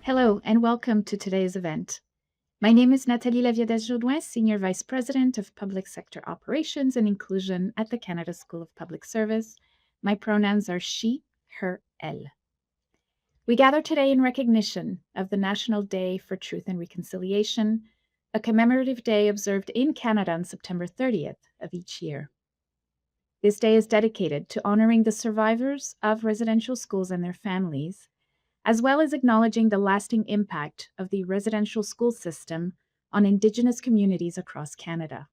Hello and welcome to today's event. My name is Nathalie Laviadès-Jodoin, Senior Vice President of Public Sector Operations and Inclusion at the Canada School of Public Service. My pronouns are she, her, elle. We gather today in recognition of the National Day for Truth and Reconciliation, a commemorative day observed in Canada on September 30th of each year. This day is dedicated to honoring the survivors of residential schools and their families, as well as acknowledging the lasting impact of the residential school system on Indigenous communities across Canada.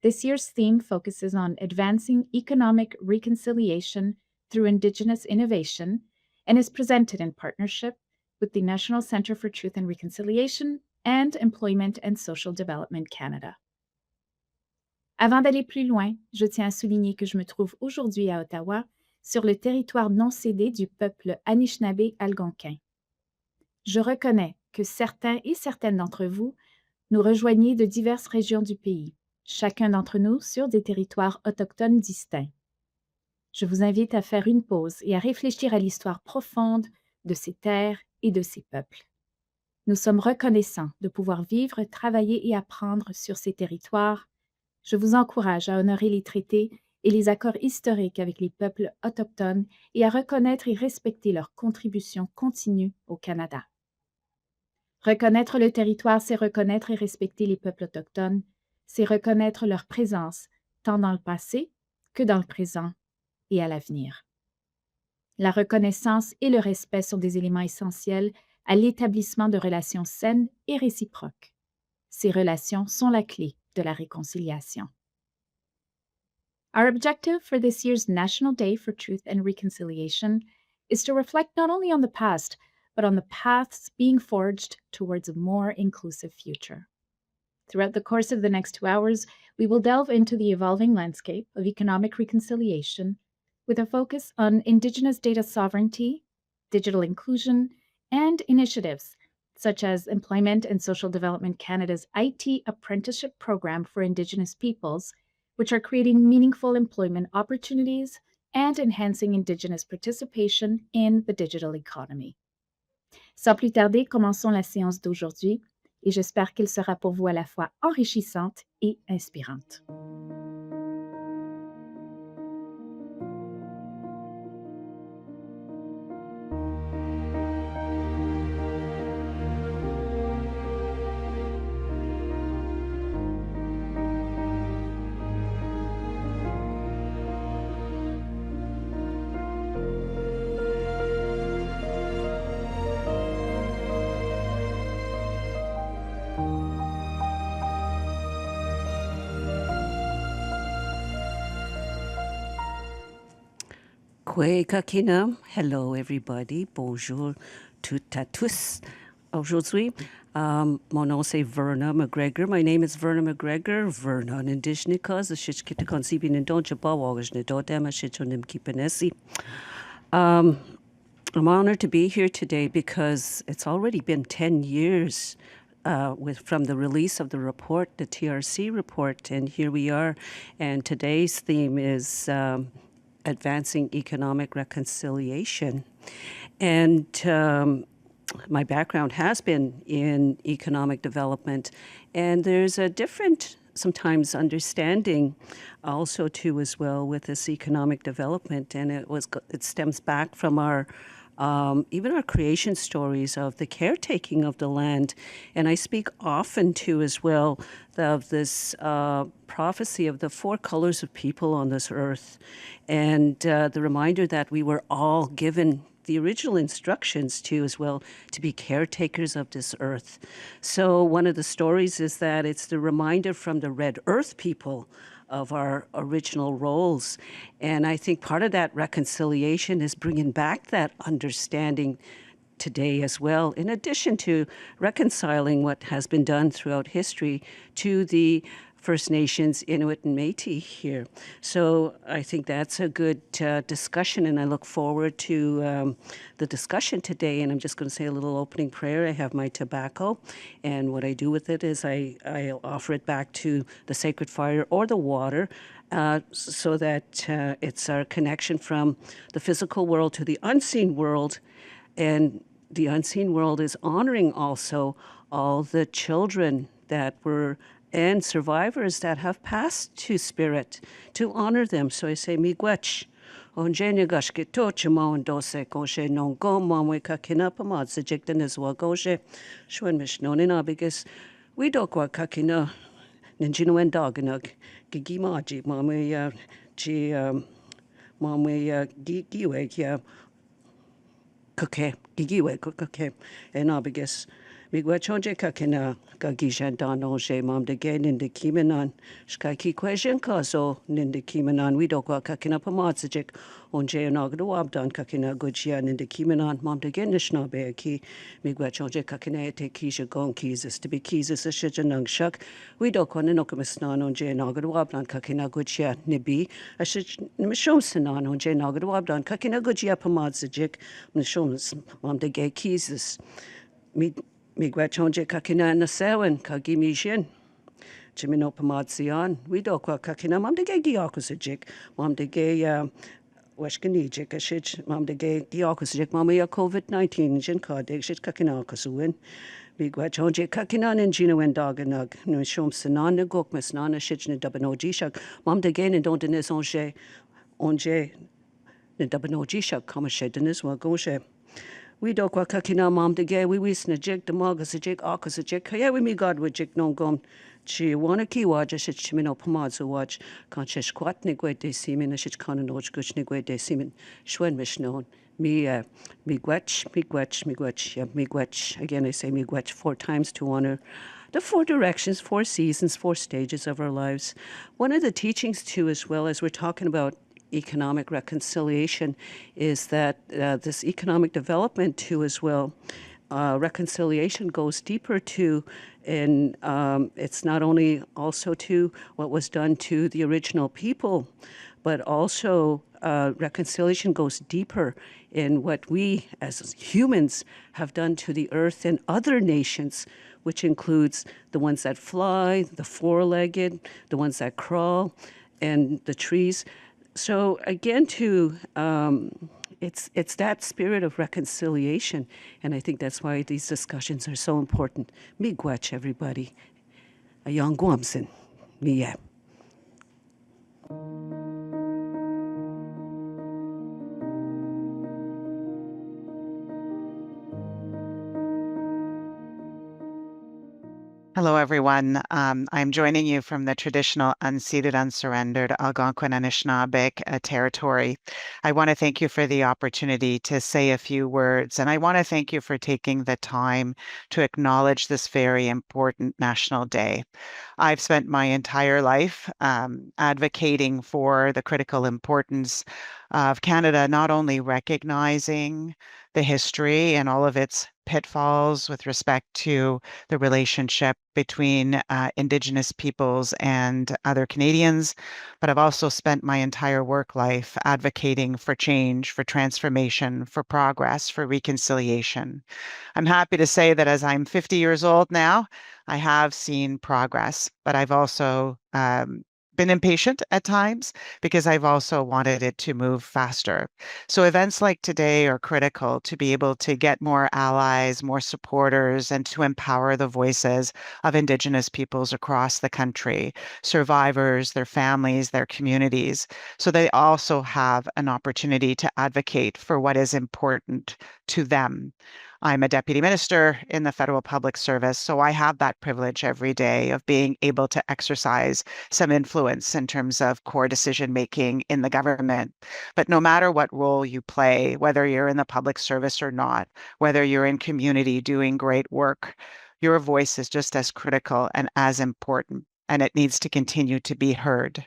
This year's theme focuses on advancing economic reconciliation through Indigenous innovation and is presented in partnership with the National Centre for Truth and Reconciliation and Employment and Social Development Canada. Avant d'aller plus loin, je tiens à souligner que je me trouve aujourd'hui à Ottawa, sur le territoire non cédé du peuple Anishinaabe-Algonquin. Je reconnais que certains et certaines d'entre vous nous rejoignez de diverses régions du pays, chacun d'entre nous sur des territoires autochtones distincts. Je vous invite à faire une pause et à réfléchir à l'histoire profonde de ces terres et de ces peuples. Nous sommes reconnaissants de pouvoir vivre, travailler et apprendre sur ces territoires. Je vous encourage à honorer les traités et les accords historiques avec les peuples autochtones et à reconnaître et respecter leur contribution continue au Canada. Reconnaître le territoire, c'est reconnaître et respecter les peuples autochtones, c'est reconnaître leur présence tant dans le passé que dans le présent et à l'avenir. La reconnaissance et le respect sont des éléments essentiels à l'établissement de relations saines et réciproques. Ces relations sont la clé de la réconciliation. Our objective for this year's National Day for Truth and Reconciliation is to reflect not only on the past, but on the paths being forged towards a more inclusive future. Throughout the course of the next 2 hours, we will delve into the evolving landscape of economic reconciliation with a focus on Indigenous data sovereignty, digital inclusion, and initiatives such as Employment and Social Development Canada's IT Apprenticeship program for Indigenous Peoples, which are creating meaningful employment opportunities and enhancing Indigenous participation in the digital economy. Sans plus tarder, commençons la séance d'aujourd'hui et j'espère qu'elle sera pour vous à la fois enrichissante et inspirante. Kwe kakina. Hello, everybody. Bonjour toutes à tous. Aujourd'hui, mon nom c'est Verna McGregor. My name is Verna McGregor. Verna an Indigenous cause the shit kita conceiving in don't jabawagers ne don't dama shit on them keepinesi. I'm honored to be here today because it's already been 10 years from the release of the report, the TRC report, and here we are. And today's theme is advancing economic reconciliation. And my background has been in economic development, and there's a different sometimes understanding also too as well with this economic development, and it stems back from our even our creation stories of the caretaking of the land. And I speak often too as well of this prophecy of the 4 colors of people on this earth, and the reminder that we were all given the original instructions to as well to be caretakers of this earth. So one of the stories is that it's the reminder from the Red Earth people of our original roles. And I think part of that reconciliation is bringing back that understanding today as well, in addition to reconciling what has been done throughout history to the First Nations, Inuit, and Métis here. So I think that's a good discussion, and I look forward to the discussion today. And I'm just going to say a little opening prayer. I have my tobacco, and what I do with it is I offer it back to the sacred fire or the water, so that it's our connection from the physical world to the unseen world, and the unseen world is honoring also all the children that were and survivors that have passed to spirit, to honor them. So I say miigwech. Onjenya gashke toche mawan dose goshe non go mamwe ka kinapamad sa jikten as well goshe. Shwen mishnonina because we do kwa kakina ninjino and doganug gigimaji mamwe ji mamwe gigiwe ya Cookie, gigiwe cookie, and abigus. Migwachonje kakina gagishan dononje mam de gain in the kimenon, skaki question caso ninde kimenon, we don't go kakina pamatsajik, onje and agdawabdan kakina gujian in the kimenon, mam de gain the schnabe ki, migwachonje kakina te kisha gon keys to be keys as a shijanung shuk, we don't go nokumisnan onje and agdawabdan kakina gujia nibi, a shij mishomsanan onje and agdawabdan kakina gujia pamatsajik, mishoms mam de gay keys. Migwachonje kakina na sewen kagimishin. Jimino pamadsian. We do kwa kakina mam de gay giakusajik. Mam de gay washkanijik a shich mam de gay giakusajik. Mama ya COVID-19 jin kadig shich kakina kasuwin. Migwachonje kakina in jino en daganug. No shom sanan na gokmas nana shich na dabanoji shak. Mam de gay and don't denis onje na dabanoji shak kamashe denis wa goshe. We do kwa kakina mam de gay, we wis na jig, the magas a jig, akas a jig, kaya we me god with jig non gum. Chi wana ki waja shit chimino pamadzo watch, kan shesh kwat nigwe de simin, a shit kanan och guch nigwe de simin, shwen mishnon. Me gwetch, yeah, me gwetch. Again, I say me gwetch 4 times to honor the 4 directions, 4 seasons, 4 stages of our lives. One of the teachings too, as well as we're talking about economic reconciliation, is that this economic development too as well, reconciliation goes deeper too, and it's not only also to what was done to the original people, but also reconciliation goes deeper in what we as humans have done to the earth and other nations, which includes the ones that fly, the 4-legged, the ones that crawl, and the trees. So again, too, it's that spirit of reconciliation, and I think that's why these discussions are so important. Miigwech, everybody. A young Guamson. Miye. Hello, everyone. I'm joining you from the traditional unceded, unsurrendered Algonquin Anishinaabeg territory. I want to thank you for the opportunity to say a few words, and I want to thank you for taking the time to acknowledge this very important National Day. I've spent my entire life advocating for the critical importance of Canada not only recognizing the history and all of its pitfalls with respect to the relationship between Indigenous peoples and other Canadians, but I've also spent my entire work life advocating for change, for transformation, for progress, for reconciliation. I'm happy to say that as I'm 50 years old now, I have seen progress, but I've also been impatient at times because I've also wanted it to move faster. So events like today are critical to be able to get more allies, more supporters, and to empower the voices of Indigenous peoples across the country, survivors, their families, their communities, so they also have an opportunity to advocate for what is important to them. I'm a deputy minister in the federal public service, so I have that privilege every day of being able to exercise some influence in terms of core decision making in the government. But no matter what role you play, whether you're in the public service or not, whether you're in community doing great work, your voice is just as critical and as important, and it needs to continue to be heard.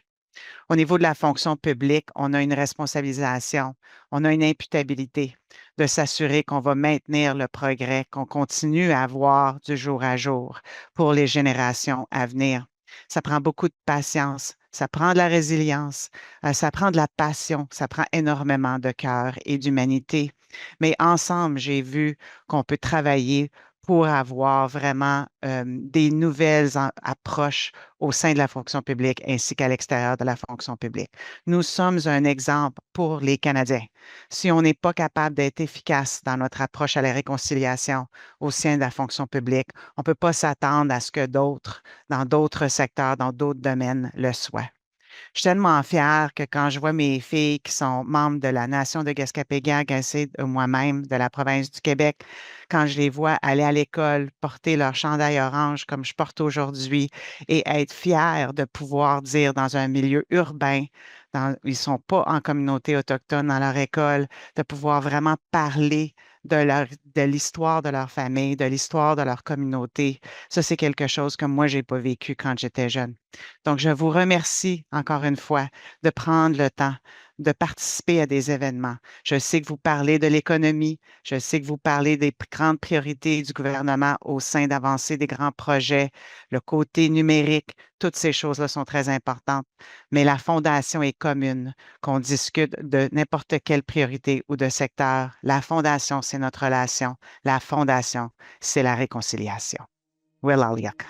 Au niveau de la fonction publique, on a une responsabilisation, on a une imputabilité de s'assurer qu'on va maintenir le progrès, qu'on continue à voir du jour à jour pour les générations à venir. Ça prend beaucoup de patience, ça prend de la résilience, ça prend de la passion, ça prend énormément de cœur et d'humanité. Mais ensemble, j'ai vu qu'on peut travailler pour avoir vraiment des nouvelles approches au sein de la fonction publique ainsi qu'à l'extérieur de la fonction publique. Nous sommes un exemple pour les Canadiens. Si on n'est pas capable d'être efficace dans notre approche à la réconciliation au sein de la fonction publique, on ne peut pas s'attendre à ce que d'autres, dans d'autres secteurs, dans d'autres domaines, le soient. Je suis tellement fière que quand je vois mes filles qui sont membres de la nation de Gaspésian, ainsi de moi-même de la province du Québec, quand je les vois aller à l'école, porter leur chandail orange comme je porte aujourd'hui et être fière de pouvoir dire dans un milieu urbain, ils ne sont pas en communauté autochtone dans leur école, de pouvoir vraiment parler de l'histoire de leur famille, de l'histoire de leur communauté. Ça, c'est quelque chose que moi, je n'ai pas vécu quand j'étais jeune. Donc, je vous remercie encore une fois de prendre le temps de participer à des événements. Je sais que vous parlez de l'économie, je sais que vous parlez des grandes priorités du gouvernement au sein d'avancer des grands projets, le côté numérique, toutes ces choses-là sont très importantes, mais la fondation est commune, qu'on discute de n'importe quelle priorité ou de secteur. La fondation, c'est notre relation. La fondation, c'est la réconciliation. Wilalyak.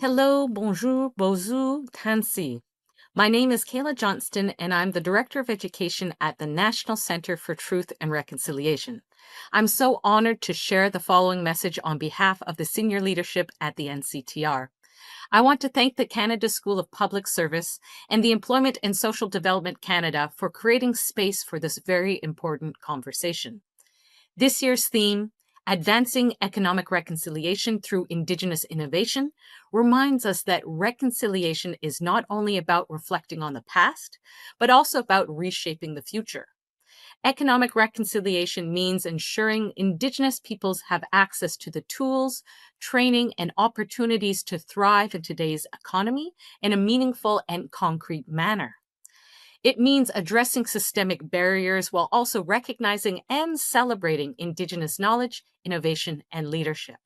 Hello, bonjour, bozu, tansi. My name is Kayla Johnston, and I'm the Director of Education at the National Center for Truth and Reconciliation. I'm so honored to share the following message on behalf of the senior leadership at the NCTR. I want to thank the Canada School of Public Service and the Employment and Social Development Canada for creating space for this very important conversation. This year's theme, Advancing Economic Reconciliation Through Indigenous Innovation, reminds us that reconciliation is not only about reflecting on the past, but also about reshaping the future. Economic reconciliation means ensuring Indigenous peoples have access to the tools, training, and opportunities to thrive in today's economy in a meaningful and concrete manner. It means addressing systemic barriers while also recognizing and celebrating Indigenous knowledge, innovation, and leadership.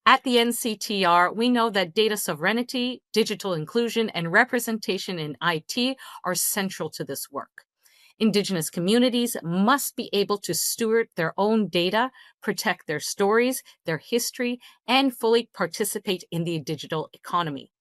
At the NCTR, we know that data sovereignty, digital inclusion, and representation in IT are central to this work. Indigenous communities must be able to steward their own data, protect their stories, their history, and fully participate in the digital economy.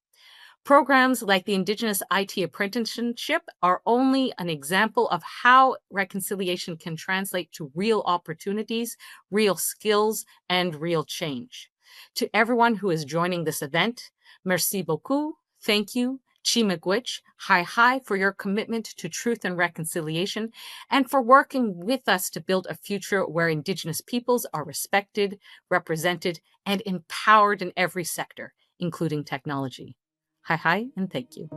Programs like the Indigenous IT Apprenticeship are only an example of how reconciliation can translate to real opportunities, real skills, and real change. To everyone who is joining this event, merci beaucoup, thank you, Chimagwich, hi for your commitment to truth and reconciliation, and for working with us to build a future where Indigenous peoples are respected, represented, and empowered in every sector, including technology. Hi, and thank you.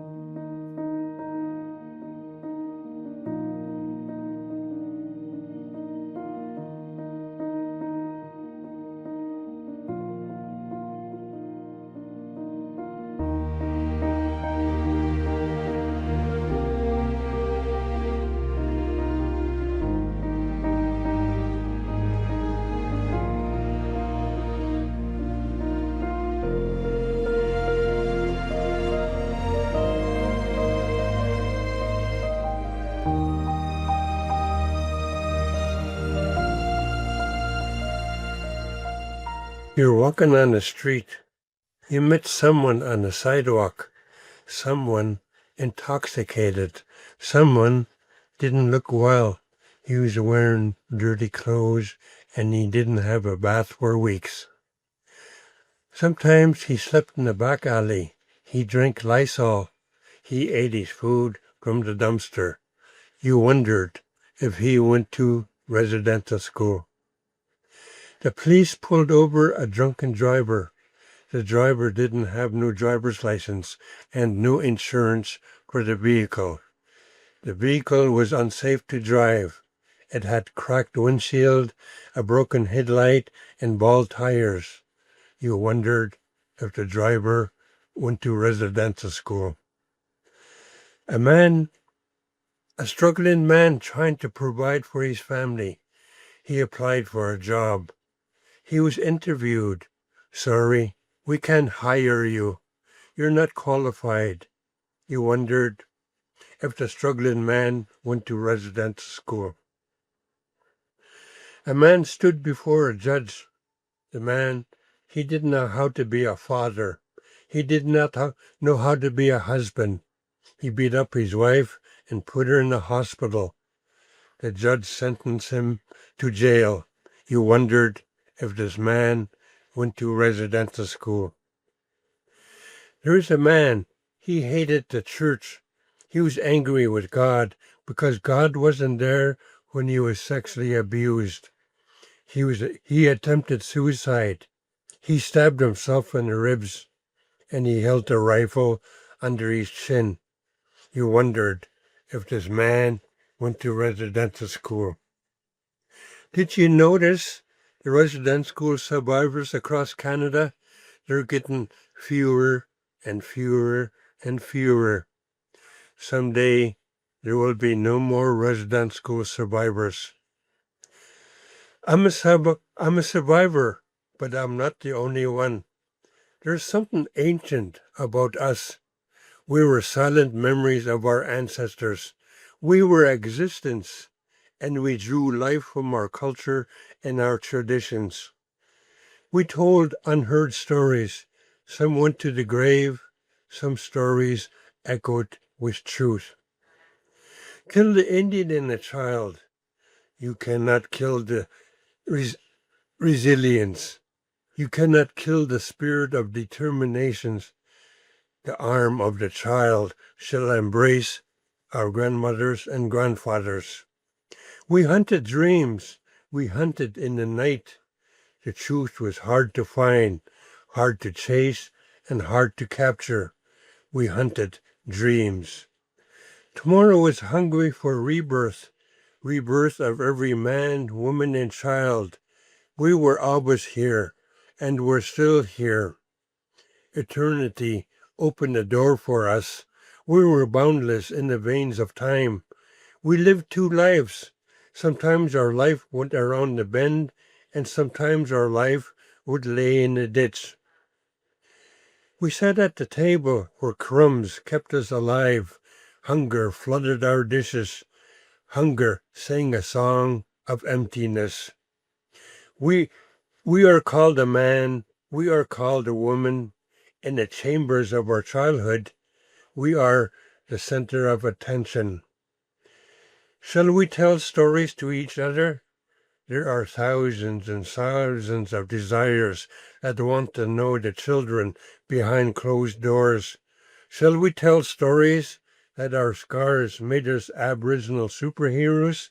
You're walking on the street. You met someone on the sidewalk, someone intoxicated, someone didn't look well. He was wearing dirty clothes and he didn't have a bath for weeks. Sometimes he slept in the back alley. He drank Lysol. He ate his food from the dumpster. You wondered if he went to residential school. The police pulled over a drunken driver. The driver didn't have no driver's license and no insurance for the vehicle. The vehicle was unsafe to drive. It had cracked windshield, a broken headlight, and bald tires. You wondered if the driver went to residential school. A struggling man trying to provide for his family. He applied for a job. He was interviewed. Sorry, we can't hire you. You're not qualified. You wondered if the struggling man went to residential school. A man stood before a judge. The man, he didn't know how to be a father. He did not know how to be a husband. He beat up his wife and put her in the hospital. The judge sentenced him to jail. You wondered if this man went to residential school. There is a man, he hated the church. He was angry with God because God wasn't there when he was sexually abused. He attempted suicide. He stabbed himself in the ribs, and he held a rifle under his chin. You wondered if this man went to residential school. Did you notice the residential school survivors across Canada? They're getting fewer and fewer and fewer. Someday, there will be no more residential school survivors. I'm a survivor, but I'm not the only one. There's something ancient about us. We were silent memories of our ancestors. We were existence, and we drew life from our culture and our traditions. We told unheard stories. Some went to the grave. Some stories echoed with truth. Kill the Indian in a child. You cannot kill the resilience. You cannot kill the spirit of determination. The arm of the child shall embrace our grandmothers and grandfathers. We hunted dreams. We hunted in the night. The truth was hard to find, hard to chase, and hard to capture. We hunted dreams. Tomorrow is hungry for rebirth, rebirth of every man, woman, and child. We were always here, and we're still here. Eternity opened the door for us. We were boundless in the veins of time. We lived two lives. Sometimes our life went around the bend, and sometimes our life would lay in the ditch. We sat at the table where crumbs kept us alive. Hunger flooded our dishes. Hunger sang a song of emptiness. We are called a man. We are called a woman. In the chambers of our childhood, we are the center of attention. Shall we tell stories to each other? There are thousands and thousands of desires that want to know the children behind closed doors. Shall we tell stories that our scars made us Aboriginal superheroes?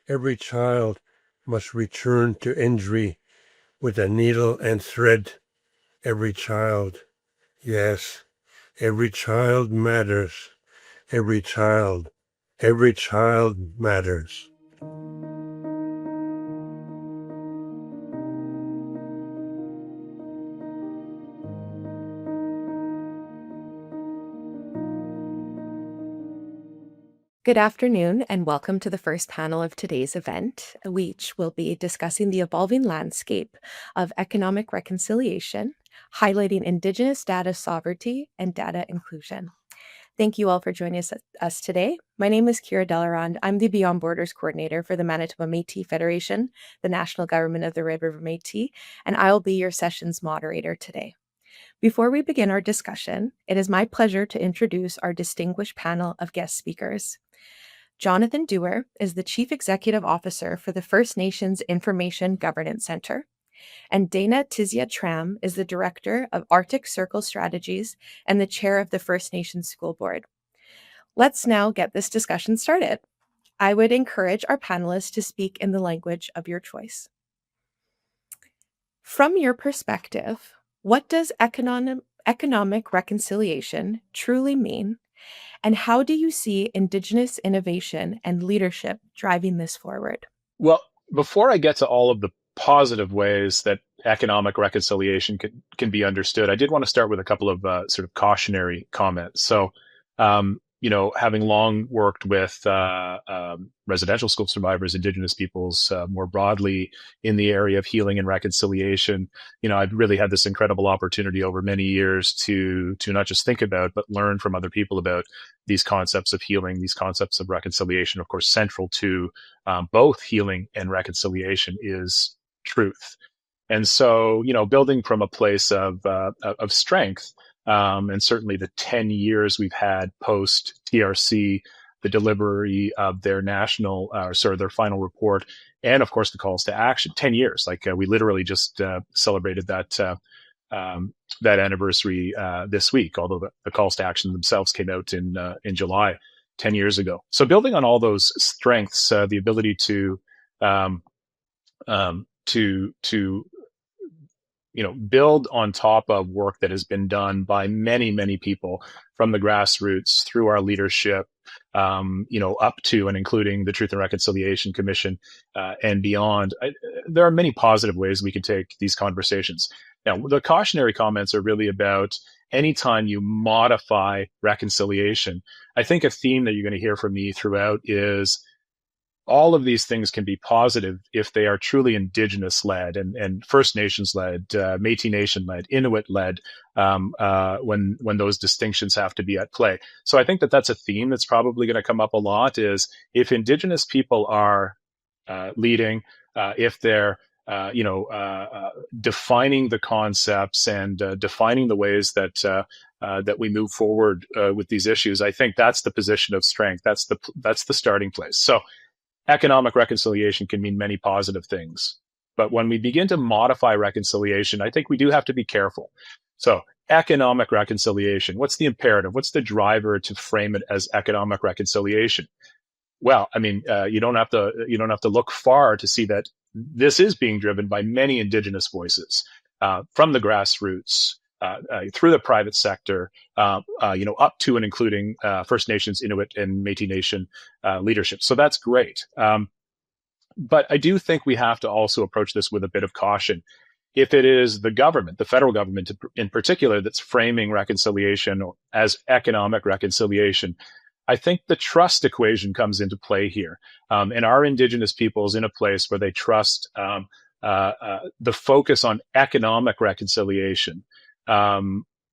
Every child must return to injury with a needle and thread. Every child. Yes, every child matters. Every child matters. Good afternoon, and welcome to the first panel of today's event, which will be discussing the evolving landscape of economic reconciliation, highlighting Indigenous data sovereignty and data inclusion. Thank you all for joining us today. My name is Kira Delarond. I'm the Beyond Borders Coordinator for the Manitoba Métis Federation, the national government of the Red River Métis, and I will be your session's moderator today. Before we begin our discussion, it is my pleasure to introduce our distinguished panel of guest speakers. Jonathan Dewar is the Chief Executive Officer for the First Nations Information Governance Center, and Dana Tizia Tram is the Director of Arctic Circle Strategies and the Chair of the First Nations School Board. Let's now get this discussion started. I would encourage our panelists to speak in the language of your choice. From your perspective, what does economic reconciliation truly mean? And how do you can Indigenous innovation and leadership driving this forward? Well, before I get to all of the positive ways that economic reconciliation can be understood, I did want to start with a couple of sort of cautionary comments. So having long worked with residential school survivors, Indigenous peoples more broadly in the area of healing and reconciliation, I've really had this incredible opportunity over many years to not just think about, but learn from other people about these concepts of healing, these concepts of reconciliation. Of course, central to both healing and reconciliation is truth. And so, building from a place of strength, and certainly the 10 years we've had post TRC, the delivery of their their final report, and of course the calls to action. 10 years, like we literally just celebrated that anniversary this week. Although the calls to action themselves came out in July, 10 years ago. So building on all those strengths, the ability to build on top of work that has been done by many, many people from the grassroots through our leadership, up to and including the Truth and Reconciliation Commission and beyond. There are many positive ways we can take these conversations. Now, the cautionary comments are really about anytime you modify reconciliation. I think a theme that you're going to hear from me throughout is all of these things can be positive if they are truly Indigenous-led and First Nations-led, Métis Nation-led, Inuit-led, when those distinctions have to be at play. So I think that that's a theme that's probably going to come up a lot, is if Indigenous people are leading, if they're defining the concepts and defining the ways that we move forward with these issues, I think that's the position of strength. That's the starting place. So economic reconciliation can mean many positive things. But when we begin to modify reconciliation, I think we do have to be careful. So economic reconciliation, what's the imperative? What's the driver to frame it as economic reconciliation? Well, I mean, you don't have to look far to see that this is being driven by many Indigenous voices from the grassroots, through the private sector, up to and including First Nations, Inuit, and Métis Nation leadership. So that's great. But I do think we have to also approach this with a bit of caution. If it is the government, the federal government in particular, that's framing reconciliation as economic reconciliation, I think the trust equation comes into play here. And are Indigenous peoples in a place where they trust the focus on economic reconciliation,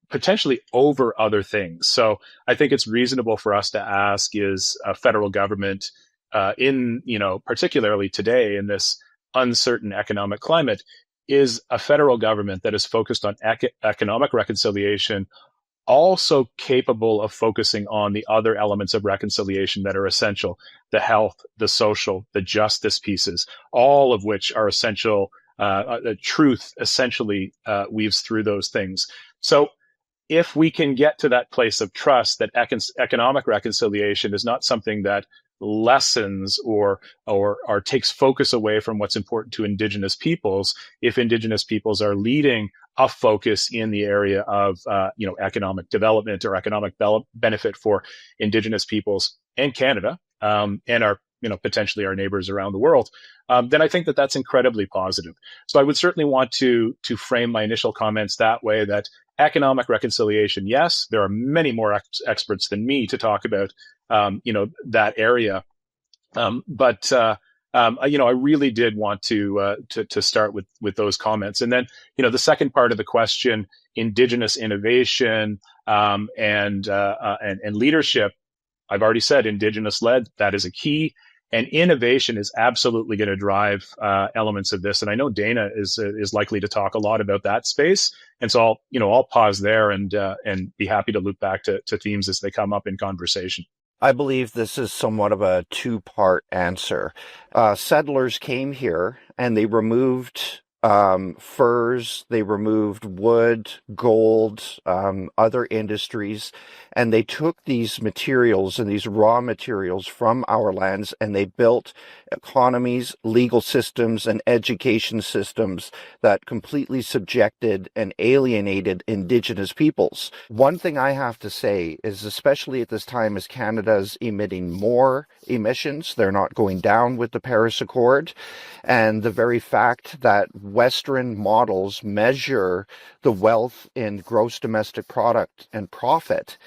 potentially over other things? So I think it's reasonable for us to ask, is a federal government particularly today in this uncertain economic climate, is a federal government that is focused on economic reconciliation also capable of focusing on the other elements of reconciliation that are essential, the health, the social, the justice pieces, all of which are essential. The truth essentially weaves through those things. So if we can get to that place of trust that economic reconciliation is not something that lessens or takes focus away from what's important to Indigenous peoples, if Indigenous peoples are leading a focus in the area of economic development or economic benefit for Indigenous peoples and Canada, and our potentially our neighbors around the world, then I think that that's incredibly positive. So I would certainly want to frame my initial comments that way, that economic reconciliation, yes, there are many more experts than me to talk about that area, but I really did want to start with those comments. And then the second part of the question, Indigenous innovation and leadership, I've already said Indigenous led, that is a key. And innovation is absolutely going to drive elements of this. And I know Dana is likely to talk a lot about that space. And so I'll pause there and be happy to loop back to themes as they come up in conversation. I believe this is somewhat of a two-part answer. Settlers came here and they removed furs, they removed wood, gold, other industries, and they took these materials and these raw materials from our lands and they built economies, legal systems, and education systems that completely subjected and alienated Indigenous peoples. One thing I have to say is, especially at this time as Canada's emitting more emissions, they're not going down with the Paris Accord, and the very fact that Western models measure the wealth in gross domestic product and profit,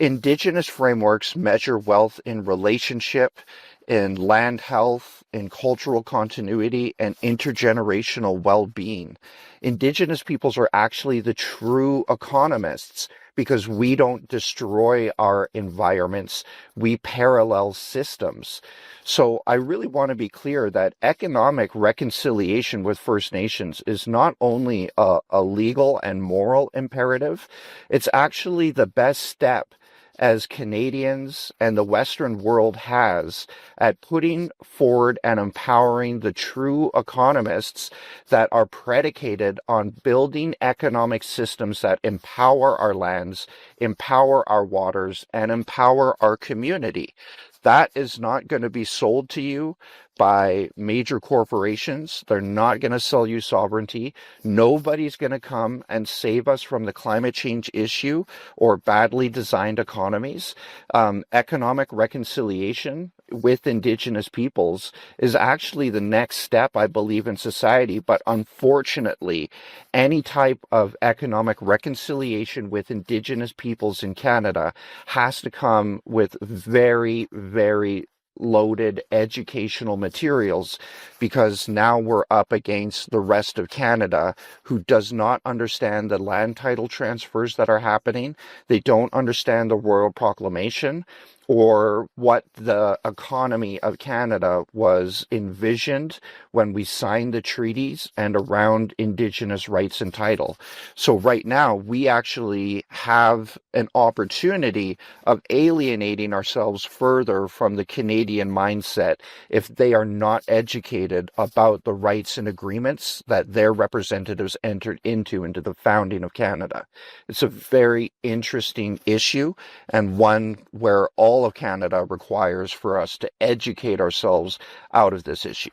Indigenous frameworks measure wealth in relationship, in land health, in cultural continuity, and intergenerational well-being. Indigenous peoples are actually the true economists because we don't destroy our environments, we parallel systems. So I really want to be clear that economic reconciliation with First Nations is not only a legal and moral imperative, it's actually the best step as Canadians and the Western world has at putting forward and empowering the true economists that are predicated on building economic systems that empower our lands, empower our waters, and empower our community. That is not going to be sold to you by major corporations. They're not going to sell you sovereignty. Nobody's going to come and save us from the climate change issue or badly designed economies. Economic reconciliation with Indigenous peoples is actually the next step, I believe, in society. But unfortunately, any type of economic reconciliation with Indigenous peoples in Canada has to come with very, very loaded educational materials, because now we're up against the rest of Canada who does not understand the land title transfers that are happening. They don't understand the Royal Proclamation or what the economy of Canada was envisioned when we signed the treaties and around Indigenous rights and title. So right now, we actually have an opportunity of alienating ourselves further from the Canadian mindset if they are not educated about the rights and agreements that their representatives entered into the founding of Canada. It's a very interesting issue, and one where all of Canada requires for us to educate ourselves out of this issue.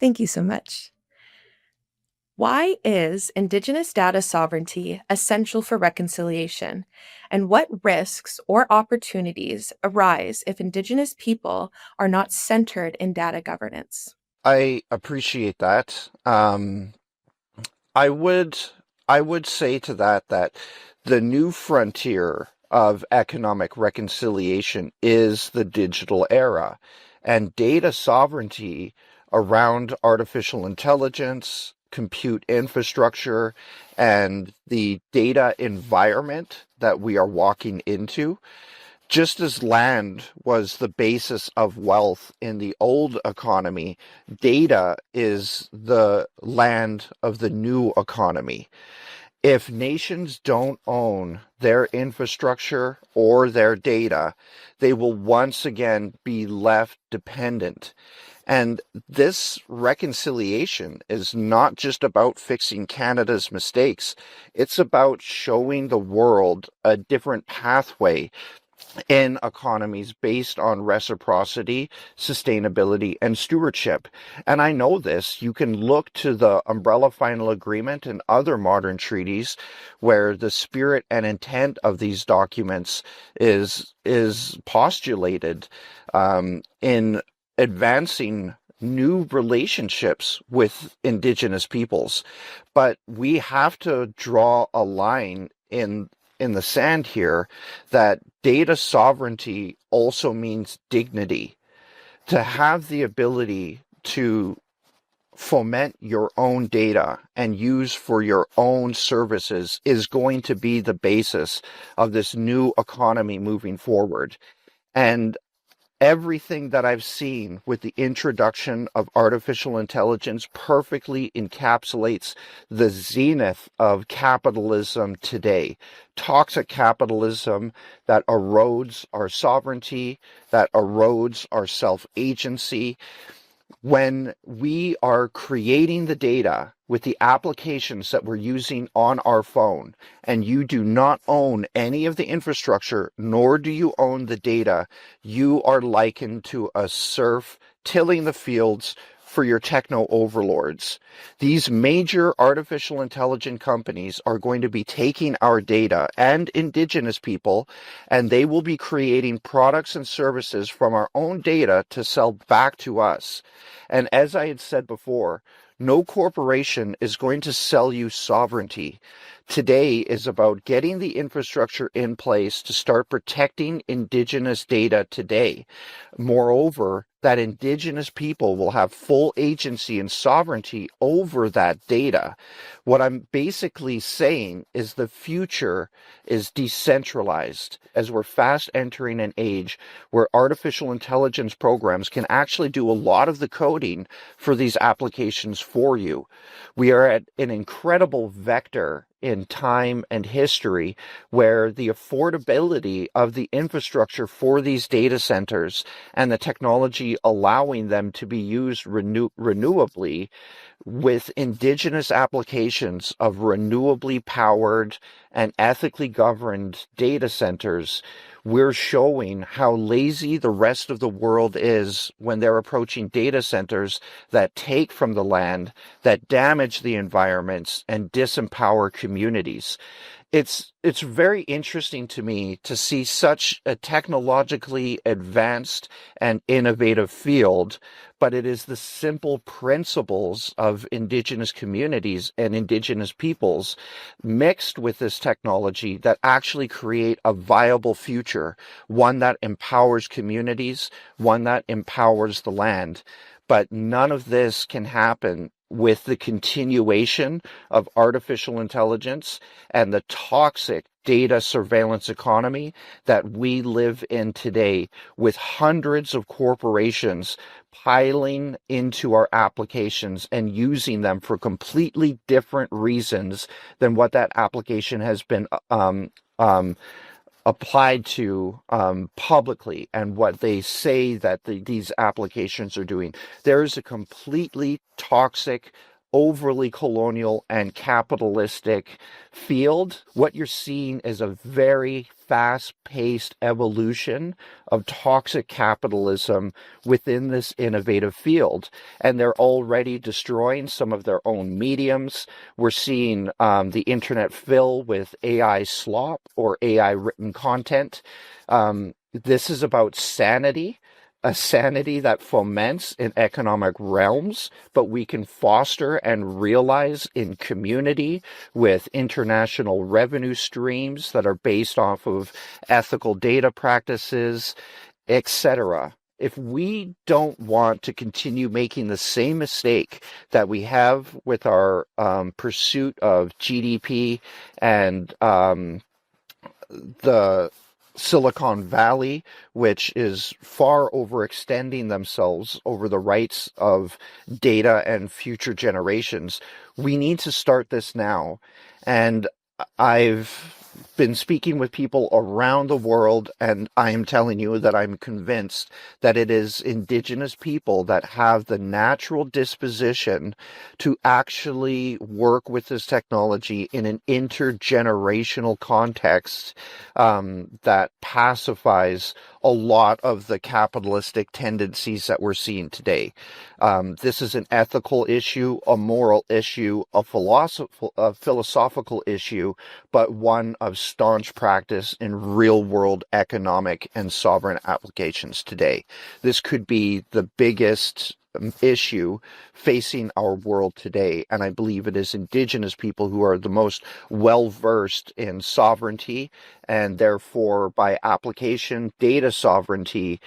Thank you so much. Why is Indigenous data sovereignty essential for reconciliation? And what risks or opportunities arise if Indigenous people are not centered in data governance? I appreciate that. I would say to that the new frontier of economic reconciliation is the digital era, and data sovereignty around artificial intelligence, compute infrastructure, and the data environment that we are walking into. Just as land was the basis of wealth in the old economy, data is the land of the new economy. If nations don't own their infrastructure or their data, they will once again be left dependent. And this reconciliation is not just about fixing Canada's mistakes. It's about showing the world a different pathway in economies based on reciprocity, sustainability, and stewardship. And I know this. You can look to the Umbrella Final Agreement and other modern treaties where the spirit and intent of these documents is postulated in advancing new relationships with Indigenous peoples. But we have to draw a line in the sand here that data sovereignty also means dignity. To have the ability to foment your own data and use for your own services is going to be the basis of this new economy moving forward. And everything that I've seen with the introduction of artificial intelligence perfectly encapsulates the zenith of capitalism today. Toxic capitalism that erodes our sovereignty, that erodes our self-agency. When we are creating the data with the applications that we're using on our phone, and you do not own any of the infrastructure, nor do you own the data, you are likened to a serf tilling the fields for your techno overlords. These major artificial intelligence companies are going to be taking our data and Indigenous people, and they will be creating products and services from our own data to sell back to us. And as I had said before, no corporation is going to sell you sovereignty. today is about getting the infrastructure in place to start protecting Indigenous data today. Moreover, that Indigenous people will have full agency and sovereignty over that data. What I'm basically saying is the future is decentralized, as we're fast entering an age where artificial intelligence programs can actually do a lot of the coding for these applications for you. We are at an incredible vector in time and history where the affordability of the infrastructure for these data centers and the technology allowing them to be used renewably with Indigenous applications of renewably powered and ethically governed data centers, we're showing how lazy the rest of the world is when they're approaching data centers that take from the land, that damage the environments, and disempower communities. It's very interesting to me to see such a technologically advanced and innovative field, but it is the simple principles of Indigenous communities and Indigenous peoples mixed with this technology that actually create a viable future, one that empowers communities, one that empowers the land. But none of this can happen with the continuation of artificial intelligence and the toxic data surveillance economy that we live in today, with hundreds of corporations piling into our applications and using them for completely different reasons than what that application has been applied to publicly and what they say that these applications are doing. There is a completely toxic, overly colonial and capitalistic field. What you're seeing is a very fast-paced evolution of toxic capitalism within this innovative field. And they're already destroying some of their own mediums. We're seeing the internet fill with AI slop or AI written content. This is about sanity. A sanity that foments in economic realms, but we can foster and realize in community with international revenue streams that are based off of ethical data practices, etc. If we don't want to continue making the same mistake that we have with our pursuit of GDP and the Silicon Valley, which is far overextending themselves over the rights of data and future generations, we need to start this now. And I've been speaking with people around the world, and I am telling you that I'm convinced that it is Indigenous people that have the natural disposition to actually work with this technology in an intergenerational context that pacifies a lot of the capitalistic tendencies that we're seeing today. This is an ethical issue, a moral issue, a philosophical issue, but one of staunch practice in real-world economic and sovereign applications today. This could be the biggest issue facing our world today, and I believe it is Indigenous people who are the most well-versed in sovereignty, and therefore, by application, data sovereignty.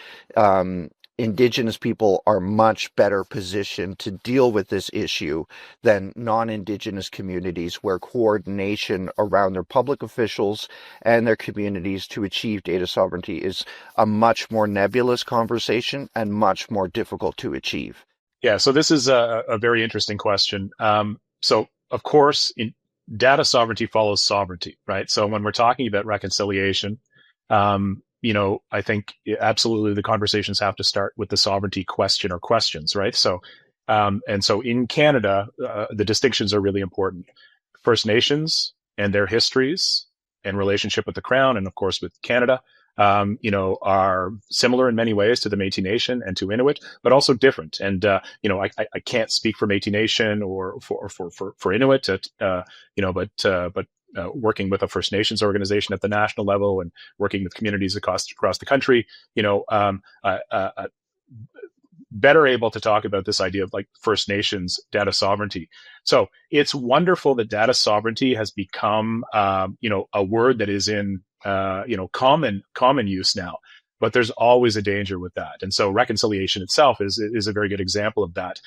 Indigenous people are much better positioned to deal with this issue than non-Indigenous communities, where coordination around their public officials and their communities to achieve data sovereignty is a much more nebulous conversation and much more difficult to achieve. Yeah, so this is a very interesting question. So, of course, data sovereignty follows sovereignty, right? So when we're talking about reconciliation, I think absolutely the conversations have to start with the sovereignty question or questions, right? So, and so in Canada, the distinctions are really important. First Nations and their histories and relationship with the Crown, and of course with Canada, are similar in many ways to the Métis Nation and to Inuit, but also different. And I can't speak for Métis Nation or for Inuit, but working with a First Nations organization at the national level and working with communities across the country, better able to talk about this idea of like First Nations data sovereignty. So it's wonderful that data sovereignty has become, a word that is in, common use now. But there's always a danger with that, and so reconciliation itself is a very good example of that.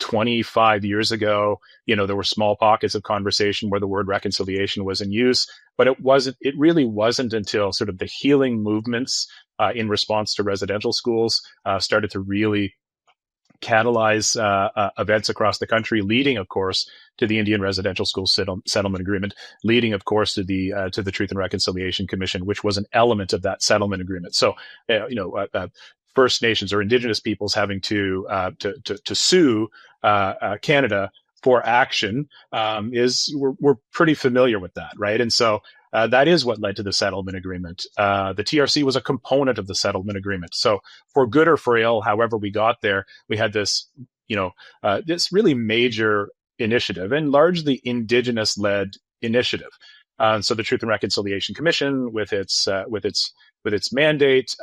25 years ago, there were small pockets of conversation where the word reconciliation was in use, but it really wasn't until sort of the healing movements in response to residential schools started to really catalyze events across the country, leading, of course, to the Indian Residential School Settlement Agreement, leading, of course, to the Truth and Reconciliation Commission, which was an element of that settlement agreement. So, First Nations or Indigenous peoples having to sue Canada for action we're pretty familiar with that, right? And so that is what led to the settlement agreement. The TRC was a component of the settlement agreement. So for good or for ill, however we got there, we had this, this really major initiative and largely Indigenous-led initiative. So the Truth and Reconciliation Commission, with its mandate,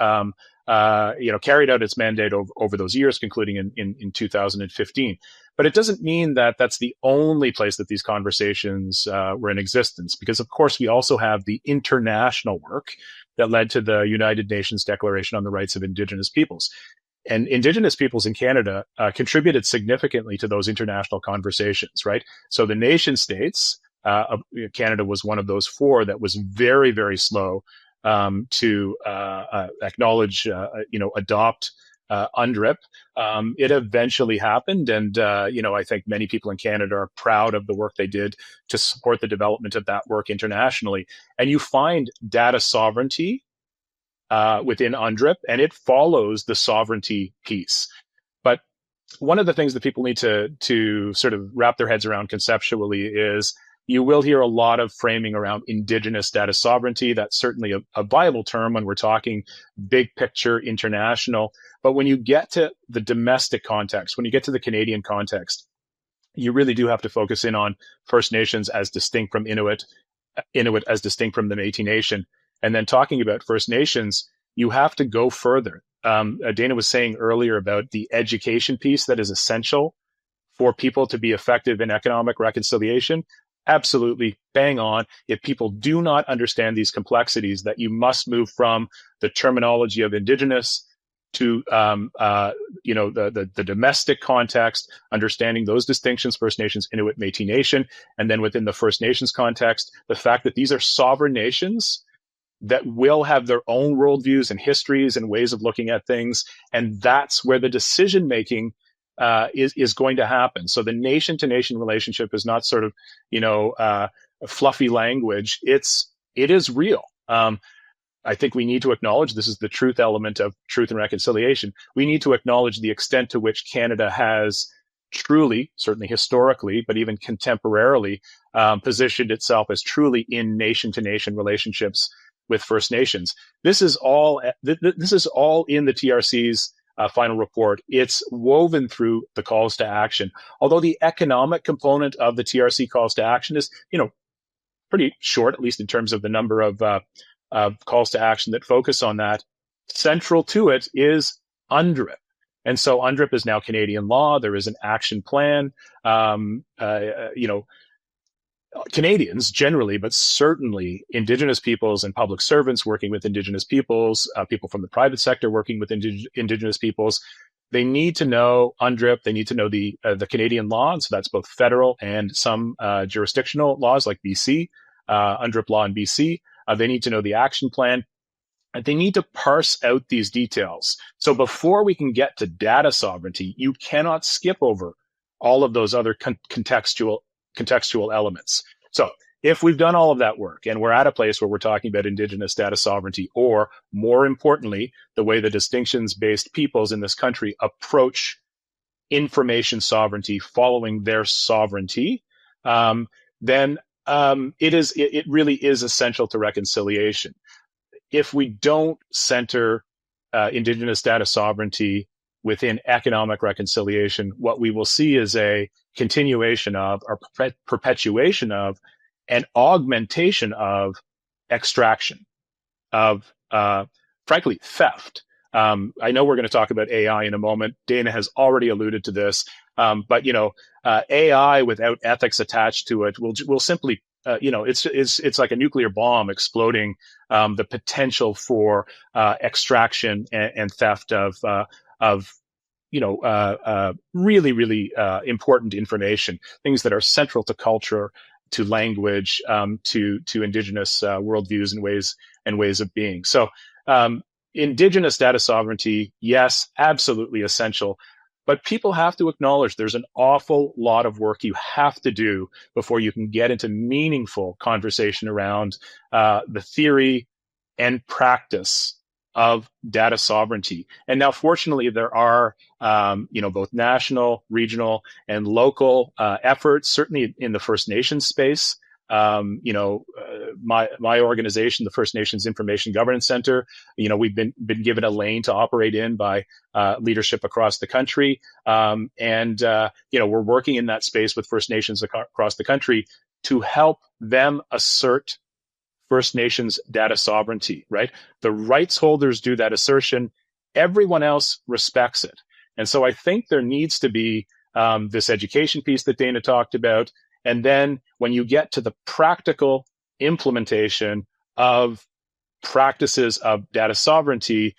carried out its mandate over those years, concluding in 2015. But it doesn't mean that that's the only place that these conversations were in existence, because, of course, we also have the international work that led to the United Nations Declaration on the Rights of Indigenous Peoples. And Indigenous peoples in Canada contributed significantly to those international conversations, right? So the nation states, Canada was one of those four that was very, very slow to acknowledge, adopt UNDRIP. It eventually happened, and I think many people in Canada are proud of the work they did to support the development of that work internationally. And you find data sovereignty within UNDRIP, and it follows the sovereignty piece. But one of the things that people need to sort of wrap their heads around conceptually is you will hear a lot of framing around Indigenous data sovereignty. That's certainly a viable term when we're talking big picture international. But when you get to the domestic context, when you get to the Canadian context, you really do have to focus in on First Nations as distinct from Inuit as distinct from the Métis Nation. And then talking about First Nations, you have to go further. Dana was saying earlier about the education piece that is essential for people to be effective in economic reconciliation. Absolutely bang on. If people do not understand these complexities, that you must move from the terminology of Indigenous to the domestic context, understanding those distinctions, First Nations, Inuit, Métis Nation, and then within the First Nations context, the fact that these are sovereign nations that will have their own worldviews and histories and ways of looking at things, and that's where the decision making is going to happen. So the nation-to-nation relationship is not sort of, fluffy language. It is real. I think we need to acknowledge, this is the truth element of Truth and Reconciliation, we need to acknowledge the extent to which Canada has truly, certainly historically, but even contemporarily, positioned itself as truly in nation-to-nation relationships with First Nations. This is all in the TRC's final report. It's woven through the calls to action. Although the economic component of the TRC calls to action is, pretty short, at least in terms of the number of calls to action that focus on that, central to it is UNDRIP. And so UNDRIP is now Canadian law. There is an action plan. Canadians generally, but certainly Indigenous peoples and public servants working with Indigenous peoples, people from the private sector working with Indigenous peoples, they need to know UNDRIP. They need to know the Canadian law, and so that's both federal and some jurisdictional laws like BC, UNDRIP law in BC. They need to know the action plan, and they need to parse out these details. So before we can get to data sovereignty, you cannot skip over all of those other contextual elements. So if we've done all of that work and we're at a place where we're talking about Indigenous data sovereignty, or more importantly, the way the distinctions-based peoples in this country approach information sovereignty following their sovereignty, then it really is essential to reconciliation. If we don't center Indigenous data sovereignty within economic reconciliation, what we will see is a continuation of, or perpetuation of, an augmentation of extraction, of, frankly, theft. I know we're going to talk about AI in a moment. Dana has already alluded to this, but AI without ethics attached to it will simply, it's like a nuclear bomb exploding the potential for extraction and theft of really, really important information, things that are central to culture, to language, to Indigenous worldviews and ways of being. So, Indigenous data sovereignty, yes, absolutely essential. But people have to acknowledge there's an awful lot of work you have to do before you can get into meaningful conversation around the theory and practice of data sovereignty. And now, fortunately, there are both national, regional, and local efforts, certainly in the First Nations space. My organization, the First Nations Information Governance Center, we've been given a lane to operate in by leadership across the country, and we're working in that space with First Nations across the country to help them assert First Nations data sovereignty. Right, the rights holders do that assertion; everyone else respects it, and so I think there needs to be this education piece that Dana talked about. And then when you get to the practical implementation of practices of data sovereignty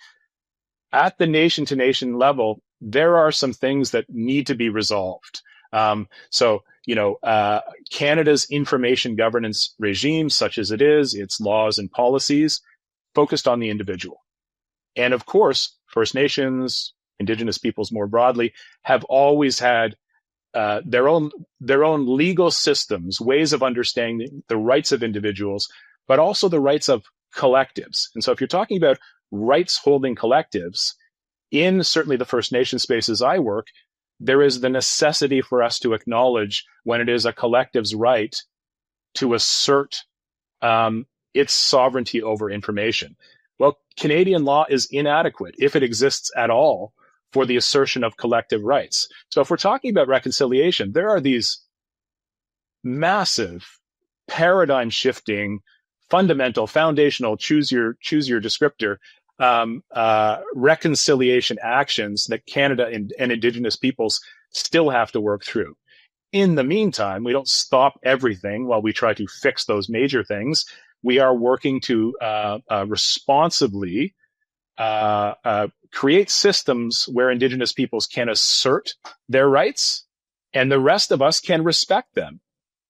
at the nation to nation level, there are some things that need to be resolved. Canada's information governance regime, such as it is, its laws and policies, focused on the individual. And of course, First Nations, Indigenous peoples more broadly, have always had their own legal systems, ways of understanding the rights of individuals, but also the rights of collectives. And so if you're talking about rights holding collectives, in certainly the First Nation spaces I work, there is the necessity for us to acknowledge when it is a collective's right to assert its sovereignty over information. Well, Canadian law is inadequate, if it exists at all, for the assertion of collective rights. So if we're talking about reconciliation, there are these massive paradigm shifting, fundamental, foundational, choose your descriptor, reconciliation actions that Canada and Indigenous peoples still have to work through. In the meantime, we don't stop everything while we try to fix those major things. We are working to responsibly create systems where Indigenous peoples can assert their rights and the rest of us can respect them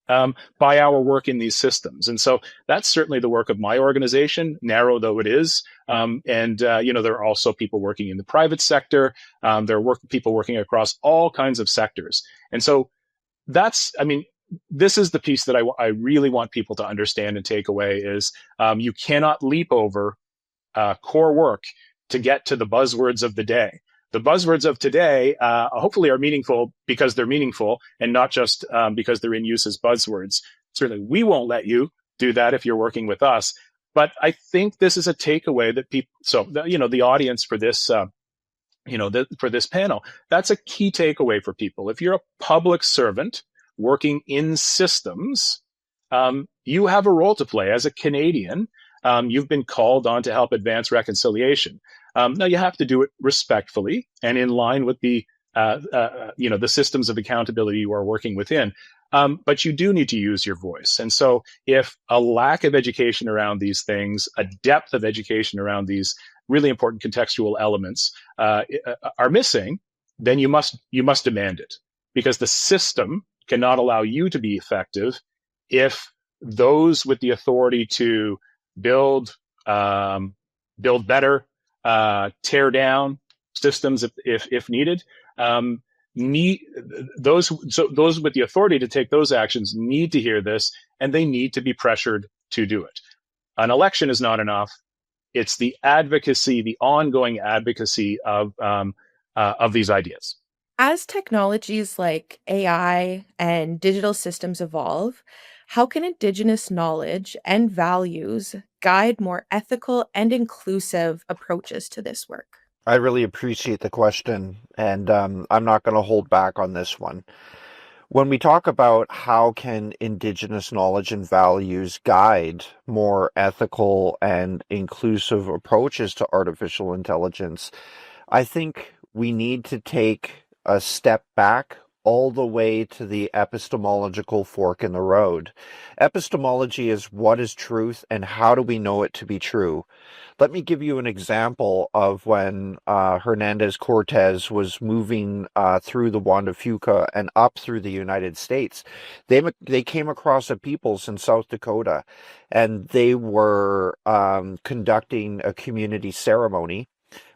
by our work in these systems. And so that's certainly the work of my organization, narrow though it is. There are also people working in the private sector. There are people working across all kinds of sectors. And so this is the piece that I really want people to understand and take away is you cannot leap over core work to get to the buzzwords of the day. The buzzwords of today hopefully are meaningful because they're meaningful and not just because they're in use as buzzwords. Certainly, we won't let you do that if you're working with us. But I think this is a takeaway that people, the audience for this, for this panel, that's a key takeaway for people. If you're a public servant working in systems, you have a role to play as a Canadian. You've been called on to help advance reconciliation. Now you have to do it respectfully and in line with the systems of accountability you are working within. But you do need to use your voice. And so if a lack of education around these things, a depth of education around these really important contextual elements are missing, then you must demand it, because the system cannot allow you to be effective if those with the authority to build better, tear down systems if needed, those with the authority to take those actions need to hear this, and they need to be pressured to do it. An election is not enough. It's the advocacy, the ongoing advocacy of these ideas. As technologies like AI and digital systems evolve, how can Indigenous knowledge and values guide more ethical and inclusive approaches to this work? I really appreciate the question, and I'm not going to hold back on this one. When we talk about how can Indigenous knowledge and values guide more ethical and inclusive approaches to artificial intelligence, I think we need to take a step back all the way to the epistemological fork in the road. Epistemology is what is truth and how do we know it to be true? Let me give you an example of when Hernandez Cortez was moving through the Juan de Fuca and up through the United States. They came across a peoples in South Dakota, and they were conducting a community ceremony.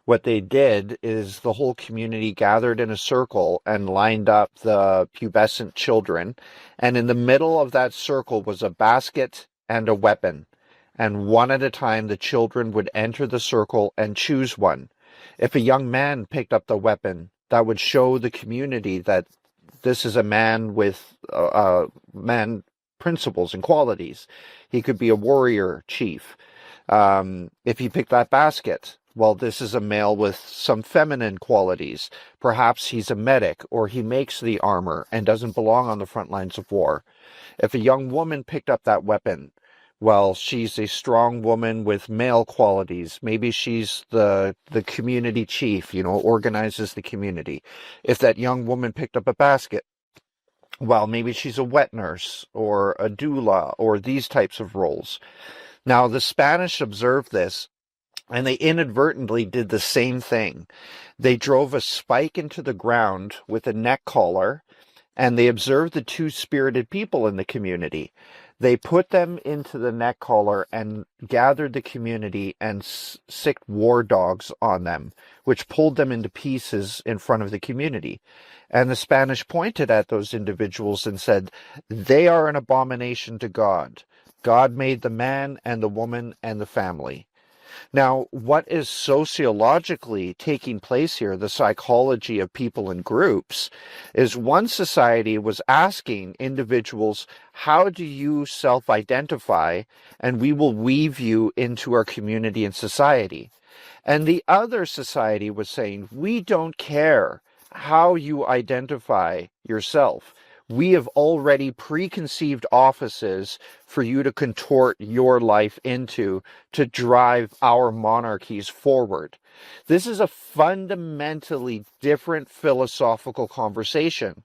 What they did is the whole community gathered in a circle and lined up the pubescent children. And in the middle of that circle was a basket and a weapon. And one at a time, the children would enter the circle and choose one. If a young man picked up the weapon, that would show the community that this is a man with man principles and qualities. He could be a warrior chief. If he picked that basket, well, this is a male with some feminine qualities. Perhaps he's a medic, or he makes the armor and doesn't belong on the front lines of war. If a young woman picked up that weapon, well, she's a strong woman with male qualities. Maybe she's the community chief, organizes the community. If that young woman picked up a basket, well, maybe she's a wet nurse or a doula or these types of roles. Now, the Spanish observed this, and they inadvertently did the same thing. They drove a spike into the ground with a neck collar, and they observed the two-spirited people in the community. They put them into the neck collar and gathered the community and sicked war dogs on them, which pulled them into pieces in front of the community. And the Spanish pointed at those individuals and said, "They are an abomination to God. God made the man and the woman and the family." Now, what is sociologically taking place here, the psychology of people and groups, is one society was asking individuals, how do you self-identify? And we will weave you into our community and society. And the other society was saying, we don't care how you identify yourself. We have already preconceived offices for you to contort your life into to drive our monarchies forward. This is a fundamentally different philosophical conversation.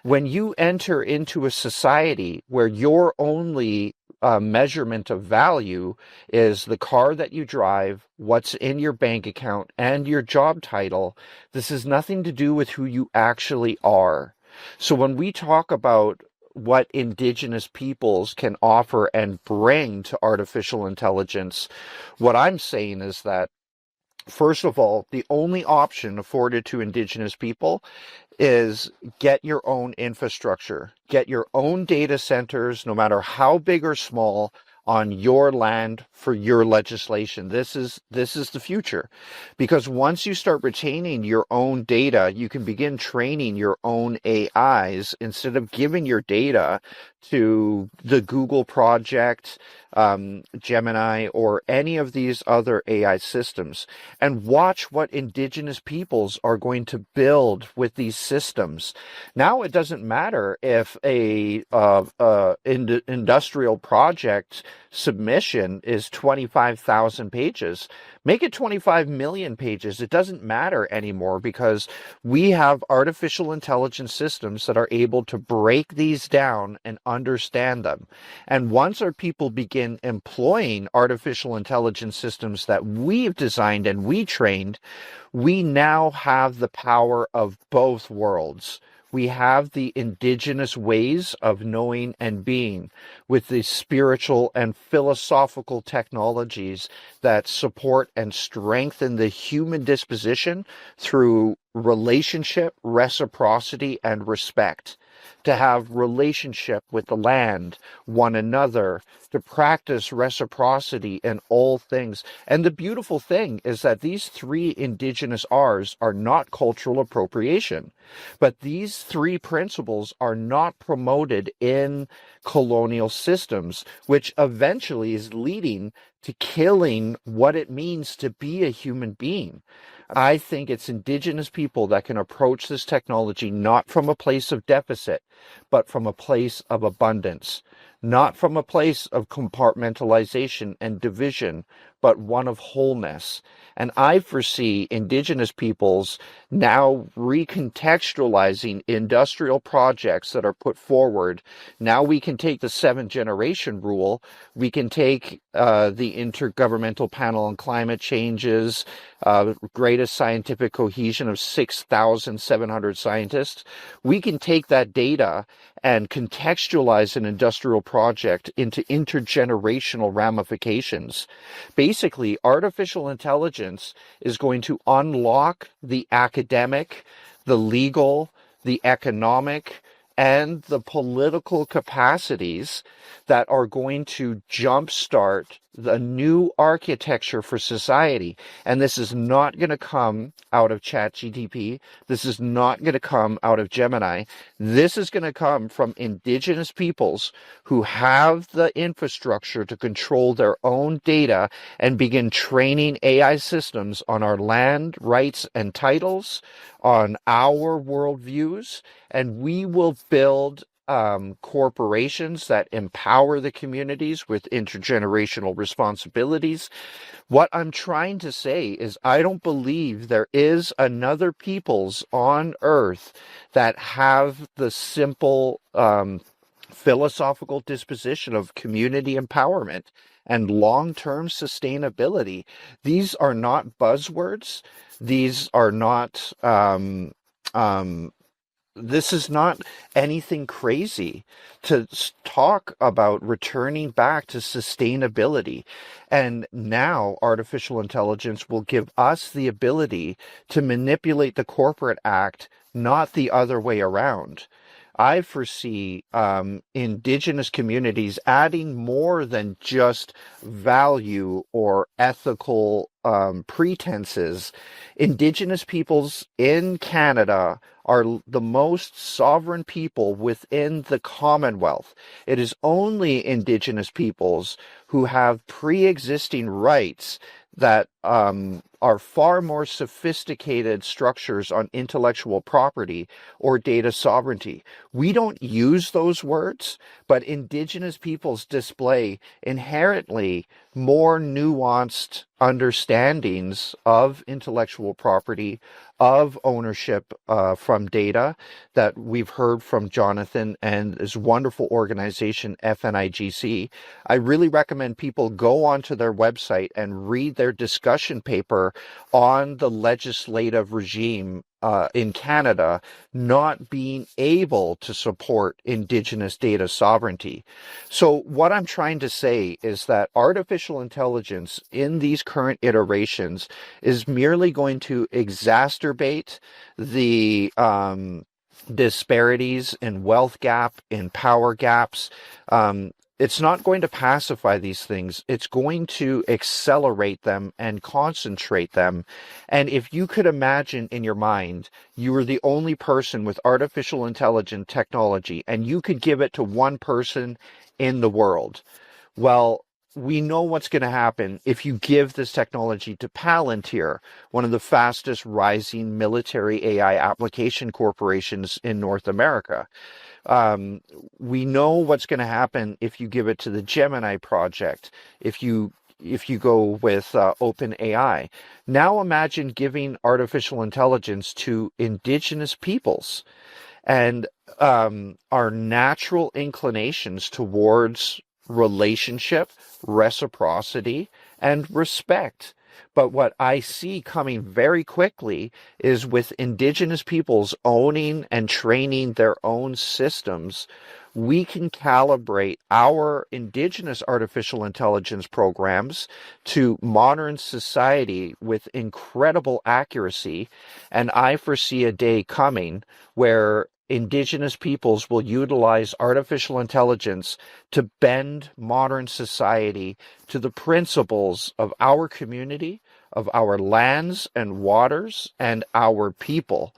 When you enter into a society where your only measurement of value is the car that you drive, what's in your bank account, and your job title, this has nothing to do with who you actually are. So when we talk about what Indigenous peoples can offer and bring to artificial intelligence, what I'm saying is that, first of all, the only option afforded to Indigenous people is get your own infrastructure, get your own data centers, no matter how big or small, on your land for your legislation. This is the future, because once you start retaining your own data, you can begin training your own AIs instead of giving your data to the Google project, Gemini, or any of these other AI systems, and watch what Indigenous peoples are going to build with these systems. Now it doesn't matter if a industrial project submission is 25,000 pages. Make it 25 million pages. It doesn't matter anymore, because we have artificial intelligence systems that are able to break these down and understand them. And once our people begin employing artificial intelligence systems that we've designed and we trained, we now have the power of both worlds. We have the indigenous ways of knowing and being with the spiritual and philosophical technologies that support and strengthen the human disposition through relationship, reciprocity, and respect. To have relationship with the land, one another, to practice reciprocity in all things. And the beautiful thing is that these three Indigenous R's are not cultural appropriation, but these three principles are not promoted in colonial systems, which eventually is leading to killing what it means to be a human being. I think it's Indigenous people that can approach this technology not from a place of deficit, but from a place of abundance, not from a place of compartmentalization and division, but one of wholeness. And I foresee Indigenous peoples now recontextualizing industrial projects that are put forward. Now we can take the 7-generation rule, we can take the Intergovernmental Panel on Climate Changes, greatest scientific cohesion of 6,700 scientists. We can take that data and contextualize an industrial project into intergenerational ramifications. Basically, artificial intelligence is going to unlock the academic, the legal, the economic, and the political capacities that are going to jumpstart the new architecture for society. And this is not going to come out of ChatGPT. This is not going to come out of Gemini. This is going to come from Indigenous peoples who have the infrastructure to control their own data and begin training AI systems on our land, rights, and titles, on our worldviews, and we will build corporations that empower the communities with intergenerational responsibilities. What I'm trying to say is I don't believe there is another peoples on earth that have the simple philosophical disposition of community empowerment and long-term sustainability. These are not buzzwords. These are not this is not anything crazy to talk about returning back to sustainability. And now artificial intelligence will give us the ability to manipulate the corporate act, not the other way around. I foresee Indigenous communities adding more than just value or ethical pretenses. Indigenous peoples in Canada are the most sovereign people within the Commonwealth. It is only Indigenous peoples who have pre-existing rights that are far more sophisticated structures on intellectual property or data sovereignty. We don't use those words, but Indigenous peoples display inherently more nuanced understandings of intellectual property, of ownership from data that we've heard from Jonathan and his wonderful organization, FNIGC. I really recommend people go onto their website and read their discussion paper on the legislative regime in Canada not being able to support Indigenous data sovereignty. So what I'm trying to say is that artificial intelligence in these current iterations is merely going to exacerbate the disparities in wealth gap, in power gaps. It's not going to pacify these things. It's going to accelerate them and concentrate them. And if you could imagine in your mind, you were the only person with artificial intelligence technology, and you could give it to one person in the world. Well, we know what's going to happen if you give this technology to Palantir, one of the fastest rising military AI application corporations in North America. We know what's going to happen if you give it to the Gemini project, if you go with OpenAI. Now imagine giving artificial intelligence to Indigenous peoples and our natural inclinations towards relationship, reciprocity, and respect. But what I see coming very quickly is with Indigenous peoples owning and training their own systems, we can calibrate our Indigenous artificial intelligence programs to modern society with incredible accuracy. And I foresee a day coming where Indigenous peoples will utilize artificial intelligence to bend modern society to the principles of our community, of our lands and waters, and our people.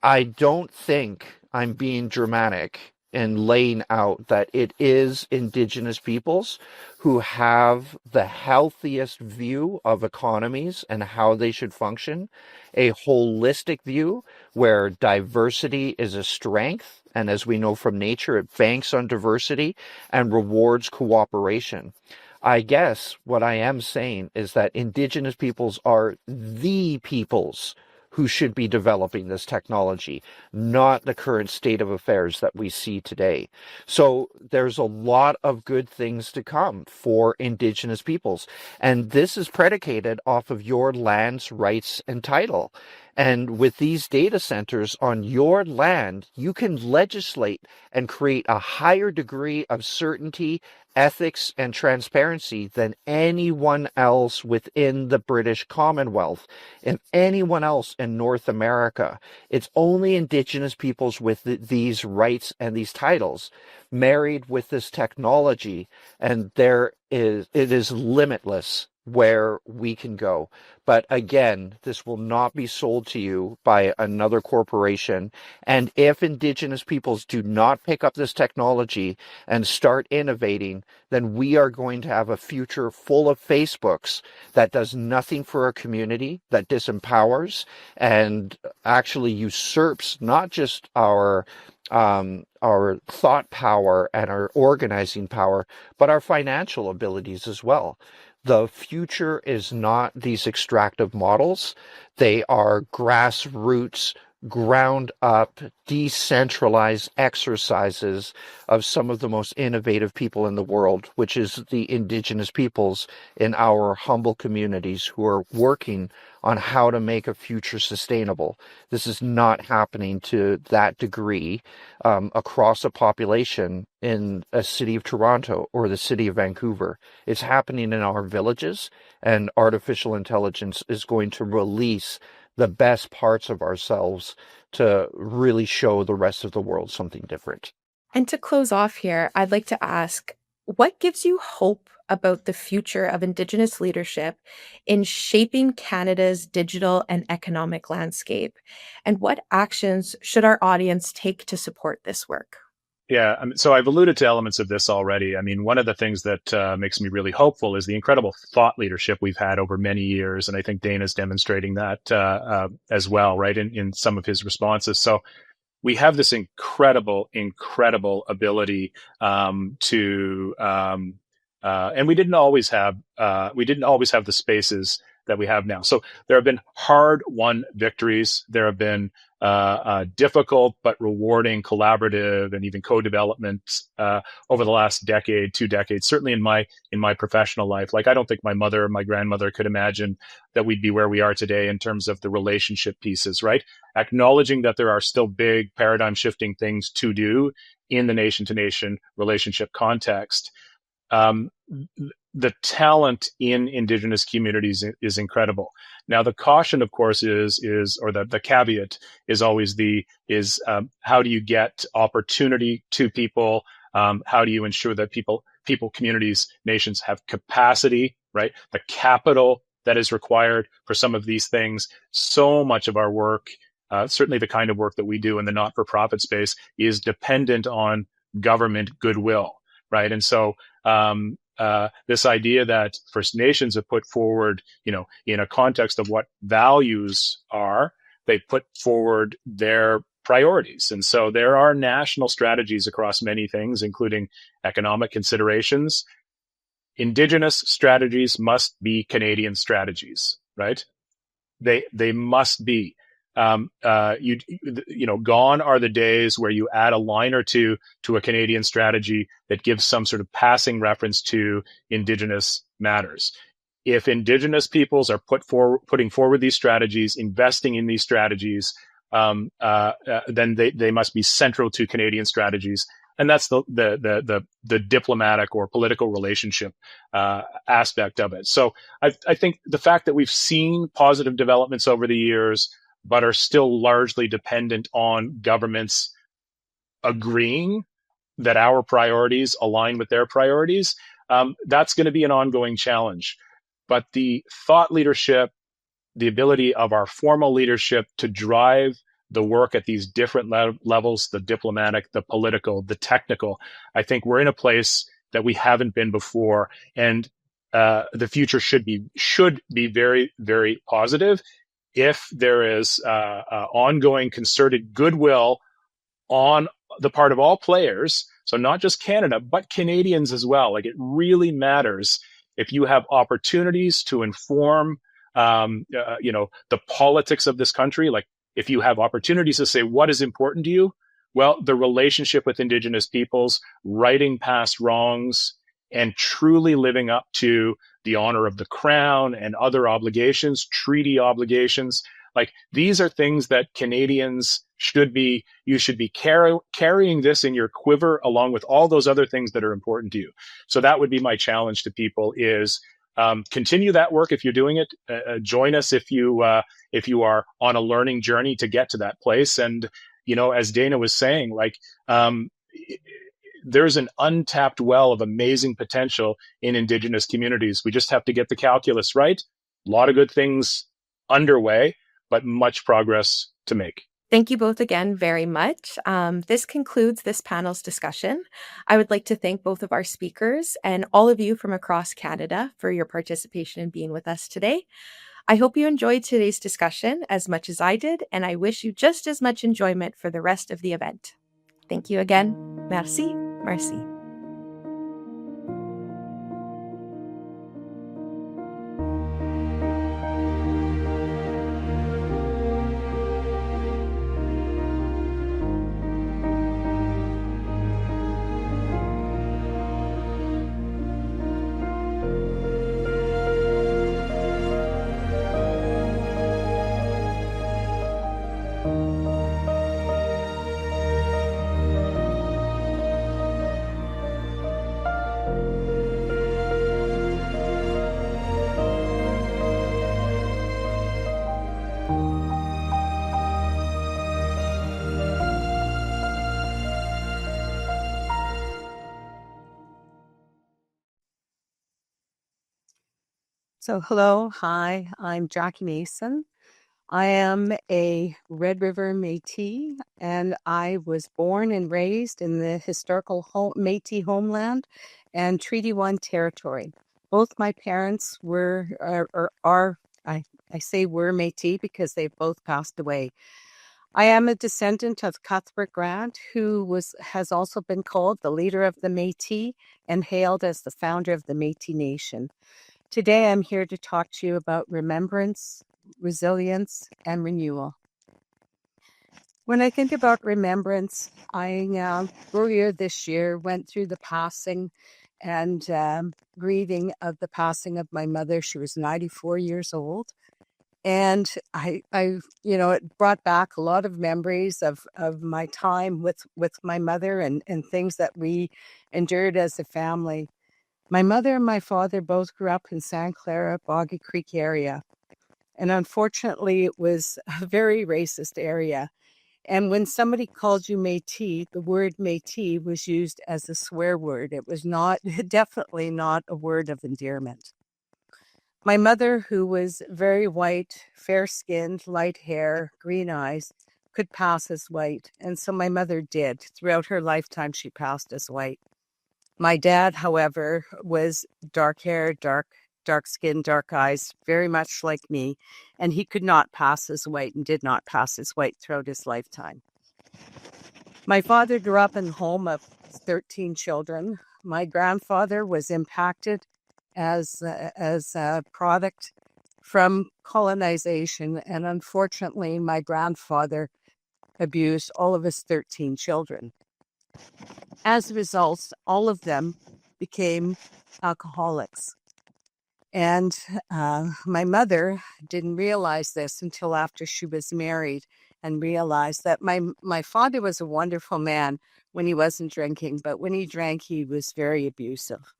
I don't think I'm being dramatic in laying out that it is Indigenous peoples who have the healthiest view of economies and how they should function, a holistic view where diversity is a strength. And as we know from nature, it banks on diversity and rewards cooperation. I guess what I am saying is that Indigenous peoples are the peoples who should be developing this technology, not the current state of affairs that we see today. So there's a lot of good things to come for Indigenous peoples. And this is predicated off of your land's rights and title. And with these data centers on your land, you can legislate and create a higher degree of certainty, ethics, and transparency than anyone else within the British Commonwealth and anyone else in North America. It's only Indigenous peoples with these rights and these titles married with this technology, and it is limitless where we can go. But again, this will not be sold to you by another corporation. And if Indigenous peoples do not pick up this technology and start innovating, then we are going to have a future full of Facebooks that does nothing for our community, that disempowers and actually usurps not just our thought power and our organizing power, but our financial abilities as well. The future is not these extractive models. They are grassroots, ground up, decentralized exercises of some of the most innovative people in the world, which is the Indigenous peoples in our humble communities who are working on how to make a future sustainable. This is not happening to that degree across a population in a city of Toronto or the city of Vancouver. It's happening in our villages, and artificial intelligence is going to release the best parts of ourselves to really show the rest of the world something different. And to close off here, I'd like to ask, what gives you hope about the future of Indigenous leadership in shaping Canada's digital and economic landscape? And what actions should our audience take to support this work? Yeah, so I've alluded to elements of this already. I mean, one of the things that makes me really hopeful is the incredible thought leadership we've had over many years. And I think Dana's demonstrating that as well, right, in some of his responses. So we have this incredible ability and we didn't always have the spaces that we have now. So there have been hard-won victories. There have been difficult but rewarding collaborative and even co-development over the last decade, 2 decades. Certainly in my professional life, like I don't think my mother or my grandmother could imagine that we'd be where we are today in terms of the relationship pieces, right? Acknowledging that there are still big paradigm-shifting things to do in the nation-to-nation relationship context. The talent in Indigenous communities is incredible. Now, the caution, of course, or the caveat is always how do you get opportunity to people? How do you ensure that people, communities, nations have capacity, right? The capital that is required for some of these things. So much of our work, certainly the kind of work that we do in the not-for-profit space, is dependent on government goodwill, right? And so this idea that First Nations have put forward, in a context of what values are, they put forward their priorities. And so there are national strategies across many things, including economic considerations. Indigenous strategies must be Canadian strategies, right? They must be. Gone are the days where you add a line or two to a Canadian strategy that gives some sort of passing reference to Indigenous matters. If Indigenous peoples are putting forward these strategies, investing in these strategies, then they must be central to Canadian strategies. And that's the diplomatic or political relationship aspect of it. So I think the fact that we've seen positive developments over the years, but are still largely dependent on governments agreeing that our priorities align with their priorities, that's going to be an ongoing challenge. But the thought leadership, the ability of our formal leadership to drive the work at these different levels, the diplomatic, the political, the technical. I think we're in a place that we haven't been before, and the future should be very, very positive if there is ongoing concerted goodwill on the part of all players. So not just Canada, but Canadians as well. Like, it really matters if you have opportunities to inform, the politics of this country. Like, if you have opportunities to say what is important to you, well, the relationship with Indigenous peoples, righting past wrongs, and truly living up to the honor of the Crown and other obligations, treaty obligations. Like, these are things that Canadians you should be carrying this in your quiver along with all those other things that are important to you. So that would be my challenge to people is continue that work if you're doing it. Join us if you are on a learning journey to get to that place. And, as Dana was saying, like, there's an untapped well of amazing potential in Indigenous communities. We just have to get the calculus right. A lot of good things underway, but much progress to make. Thank you both again very much. This concludes this panel's discussion. I would like to thank both of our speakers and all of you from across Canada for your participation and being with us today. I hope you enjoyed today's discussion as much as I did, and I wish you just as much enjoyment for the rest of the event. Thank you again. Merci. Merci. So hello, hi, I'm Jackie Mason. I am a Red River Métis, and I was born and raised in the historical Métis homeland and Treaty 1 territory. Both my parents were, I say were Métis because they've both passed away. I am a descendant of Cuthbert Grant, who has also been called the leader of the Métis and hailed as the founder of the Métis Nation. Today, I'm here to talk to you about remembrance, resilience, and renewal. When I think about remembrance, I earlier this year went through the passing and grieving of the passing of my mother. She was 94 years old. And it brought back a lot of memories of my time with my mother and things that we endured as a family. My mother and my father both grew up in Santa Clara, Boggy Creek area. And unfortunately, it was a very racist area. And when somebody called you Métis, the word Métis was used as a swear word. It was definitely not a word of endearment. My mother, who was very white, fair-skinned, light hair, green eyes, could pass as white. And so my mother did. Throughout her lifetime, she passed as white. My dad, however, was dark hair, dark skin, dark eyes, very much like me, and he could not pass as white and did not pass as white throughout his lifetime. My father grew up in a home of 13 children. My grandfather was impacted as a product from colonization, and unfortunately, my grandfather abused all of his 13 children. As a result, all of them became alcoholics. And my mother didn't realize this until after she was married and realized that my father was a wonderful man when he wasn't drinking, but when he drank, he was very abusive.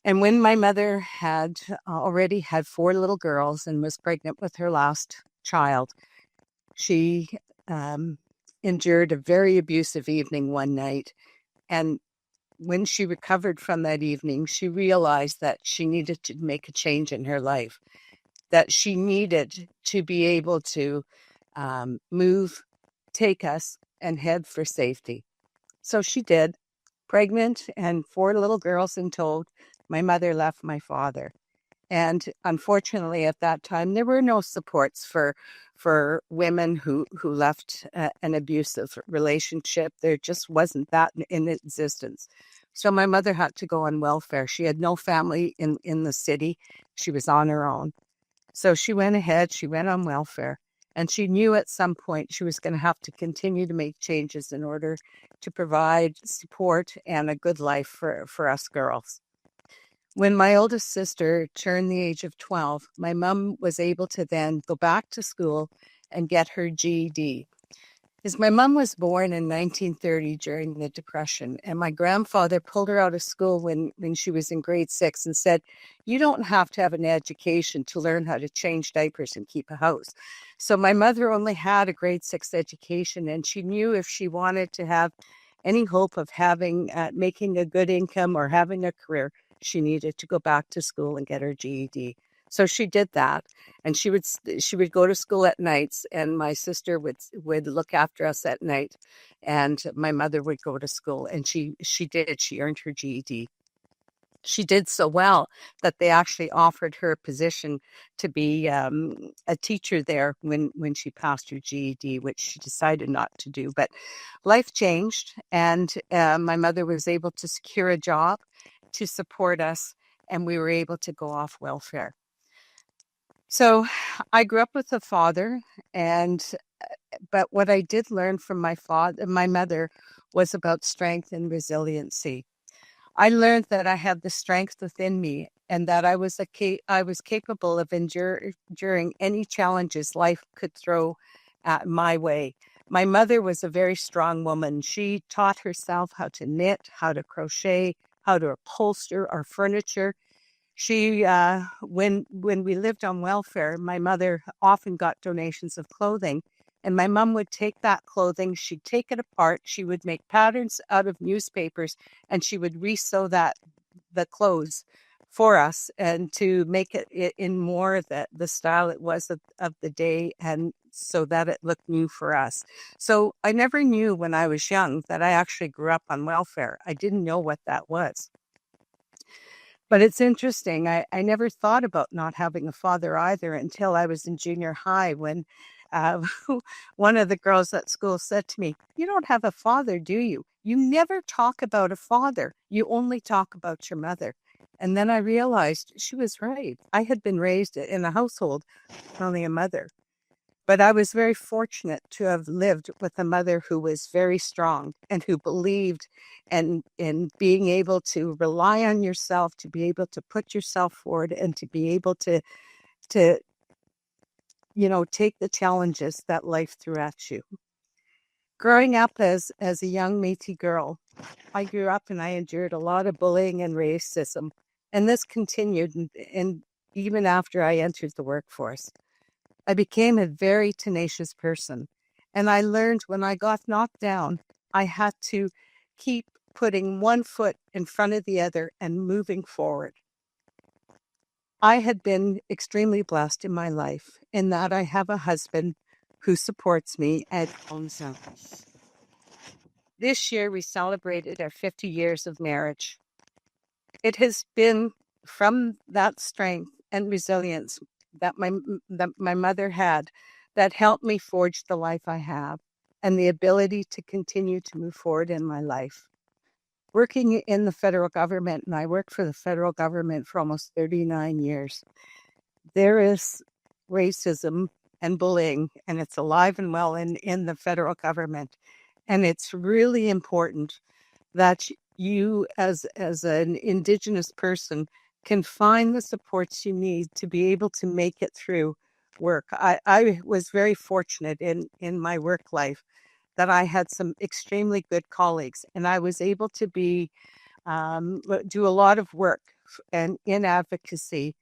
And when my mother had already had 4 little girls and was pregnant with her last child, she endured a very abusive evening one night. And when she recovered from that evening, she realized that she needed to make a change in her life, that she needed to be able to move, take us, and head for safety. So she did, pregnant and 4 little girls in tow. My mother left my father. And unfortunately, at that time, there were no supports for women who left an abusive relationship. There just wasn't that in existence. So my mother had to go on welfare. She had no family in the city. She was on her own. So she went ahead, she went on welfare, and she knew at some point she was going to have to continue to make changes in order to provide support and a good life for us girls. When my oldest sister turned the age of 12, my mom was able to then go back to school and get her GED. Because my mom was born in 1930 during the Depression, and my grandfather pulled her out of school when she was in grade 6 and said, you don't have to have an education to learn how to change diapers and keep a house. So my mother only had a grade 6 education, and she knew if she wanted to have any hope of having making a good income or having a career, she needed to go back to school and get her GED. So she did that, and she would go to school at nights, and my sister would look after us at night, and my mother would go to school, and she earned her GED. She did so well that they actually offered her a position to be a teacher there when she passed her GED, which she decided not to do. But life changed, and my mother was able to secure a job to support us, and we were able to go off welfare. So I grew up with a father, but what I did learn from my mother was about strength and resiliency. I learned that I had the strength within me and that I was capable of enduring any challenges life could throw at my way. My mother was a very strong woman. She taught herself how to knit, how to crochet, how to upholster our furniture. She, when we lived on welfare, my mother often got donations of clothing, and my mom would take that clothing, she'd take it apart, she would make patterns out of newspapers, and she would resew the clothes for us and to make it in more the style it was of the day, and so that it looked new for us. So I never knew when I was young that I actually grew up on welfare. I didn't know what that was. But it's interesting. I never thought about not having a father either until I was in junior high when uh, one of the girls at school said to me, "You don't have a father, do you? You never talk about a father. You only talk about your mother." And then I realized she was right. I had been raised in a household with only a mother. But I was very fortunate to have lived with a mother who was very strong and who believed in being able to rely on yourself, to be able to put yourself forward, and to be able to take the challenges that life threw at you. Growing up as a young Métis girl, I grew up and I endured a lot of bullying and racism, and this continued and even after I entered the workforce. I became a very tenacious person, and I learned when I got knocked down, I had to keep putting one foot in front of the other and moving forward. I had been extremely blessed in my life in that I have a husband who supports me and owns us. This year, we celebrated our 50 years of marriage. It has been from that strength and resilience that my mother had that helped me forge the life I have and the ability to continue to move forward in my life. Working in the federal government, and I worked for the federal government for almost 39 years, there is racism and bullying, and it's alive and well in the federal government. And it's really important that you, as an Indigenous person, can find the supports you need to be able to make it through work. I was very fortunate in my work life that I had some extremely good colleagues, and I was able to do a lot of work and in advocacy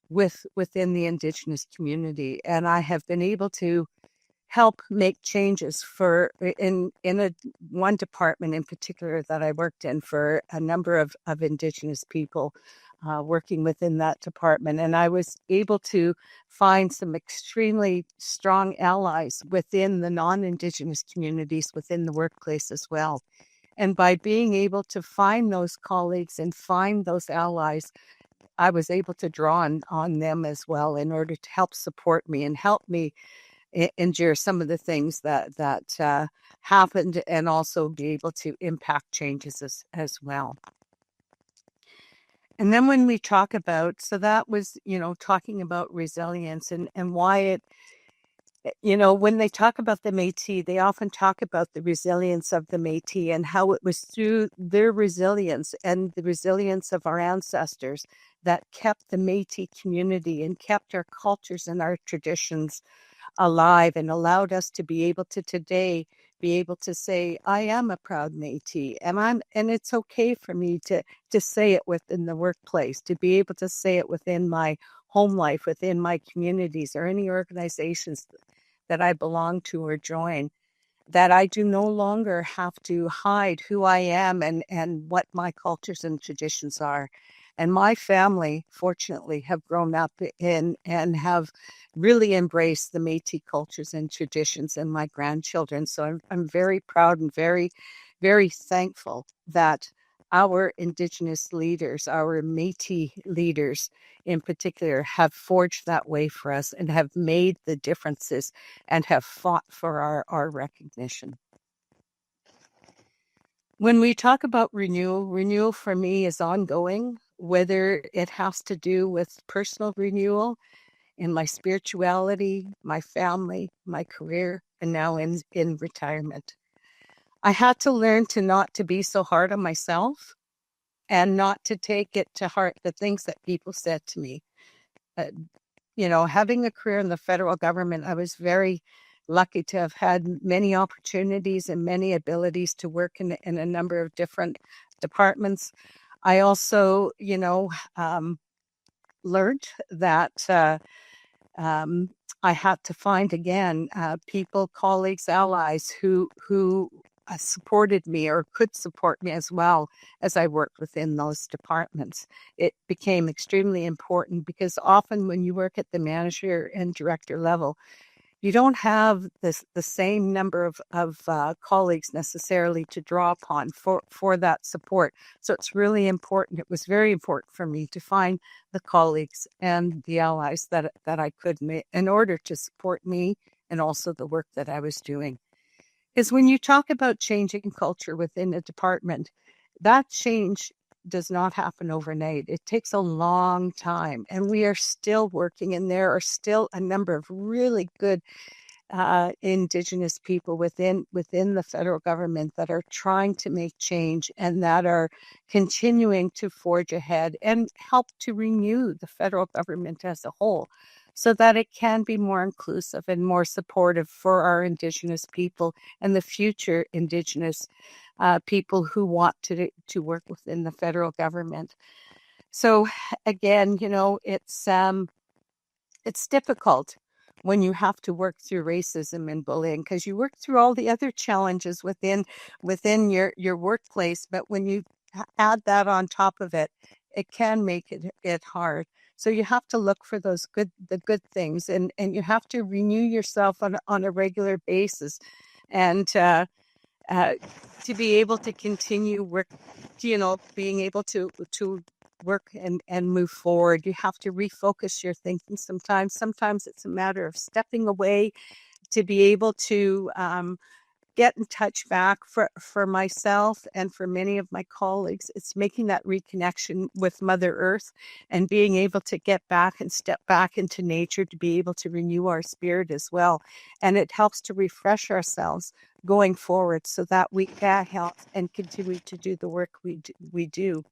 within the Indigenous community, and I have been able to help make changes in one department in particular that I worked in for a number of Indigenous people. working within that department. And I was able to find some extremely strong allies within the non-Indigenous communities within the workplace as well. And by being able to find those colleagues and find those allies, I was able to draw on them as well in order to help support me and help me endure some of the things that happened, and also be able to impact changes as well. And then when we talk about, so that was, talking about resilience and why it, when they talk about the Métis, they often talk about the resilience of the Métis and how it was through their resilience and the resilience of our ancestors that kept the Métis community and kept our cultures and our traditions alive, and allowed us to be able to today be able to say, I am a proud Métis, and it's okay for me to say it within the workplace, to be able to say it within my home life, within my communities, or any organizations that I belong to or join, that I do no longer have to hide who I am and what my cultures and traditions are. And my family, fortunately, have grown up in and have really embraced the Métis cultures and traditions, and my grandchildren. So I'm very proud and very, very thankful that our Indigenous leaders, our Métis leaders in particular, have forged that way for us and have made the differences and have fought for our recognition. When we talk about renewal for me is ongoing, whether it has to do with personal renewal in my spirituality, my family, my career, and now in retirement. I had to learn not to be so hard on myself and not to take it to heart the things that people said to me. Having a career in the federal government, I was very lucky to have had many opportunities and many abilities to work in a number of different departments. I also, learned that I had to find again people, colleagues, allies who supported me or could support me as well as I worked within those departments. It became extremely important because often when you work at the manager and director level, you don't have the same number of colleagues necessarily to draw upon for that support. So it's really important. It was very important for me to find the colleagues and the allies that I could make in order to support me and also the work that I was doing. Because when you talk about changing culture within a department, that change does not happen overnight. It takes a long time, and we are still working, and there are still a number of really good Indigenous people within the federal government that are trying to make change and that are continuing to forge ahead and help to renew the federal government as a whole, so that it can be more inclusive and more supportive for our Indigenous people and the future Indigenous people who want to work within the federal government. So again, it's difficult when you have to work through racism and bullying, because you work through all the other challenges within your workplace, but when you add that on top of it, it can make it hard. So you have to look for the good things, and you have to renew yourself on a regular basis, and to be able to continue work, being able to work and move forward. You have to refocus your thinking sometimes. Sometimes it's a matter of stepping away to be able to get in touch back. For myself and for many of my colleagues, it's making that reconnection with Mother Earth and being able to get back and step back into nature to be able to renew our spirit as well. And it helps to refresh ourselves going forward so that we can help and continue to do the work we do.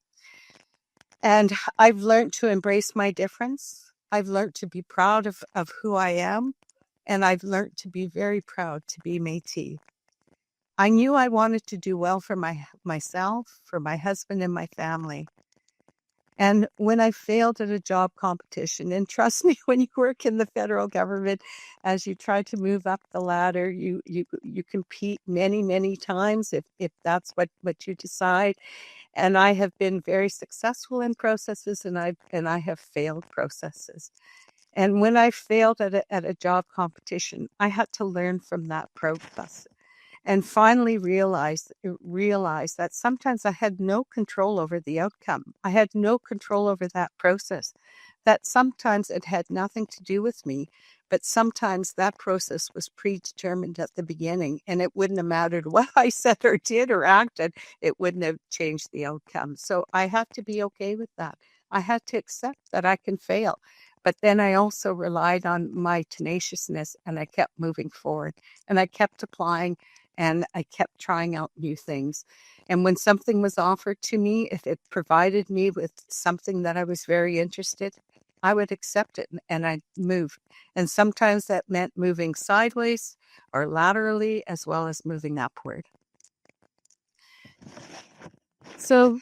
And I've learned to embrace my difference. I've learned to be proud of who I am. And I've learned to be very proud to be Métis. I knew I wanted to do well for myself, for my husband and my family. And when I failed at a job competition, and trust me, when you work in the federal government, as you try to move up the ladder, you compete many, many times if that's what you decide. And I have been very successful in processes, and I have failed processes. And when I failed at a job competition, I had to learn from that process and finally realize that sometimes I had no control over the outcome. I had no control over that process. That sometimes it had nothing to do with me, but sometimes that process was predetermined at the beginning, and it wouldn't have mattered what I said or did or acted. It wouldn't have changed the outcome. So I had to be okay with that. I had to accept that I can fail. But then I also relied on my tenaciousness, and I kept moving forward, and I kept applying, and I kept trying out new things. And when something was offered to me, if it provided me with something that I was very interested, I would accept it and I'd move. And sometimes that meant moving sideways or laterally, as well as moving upward. So,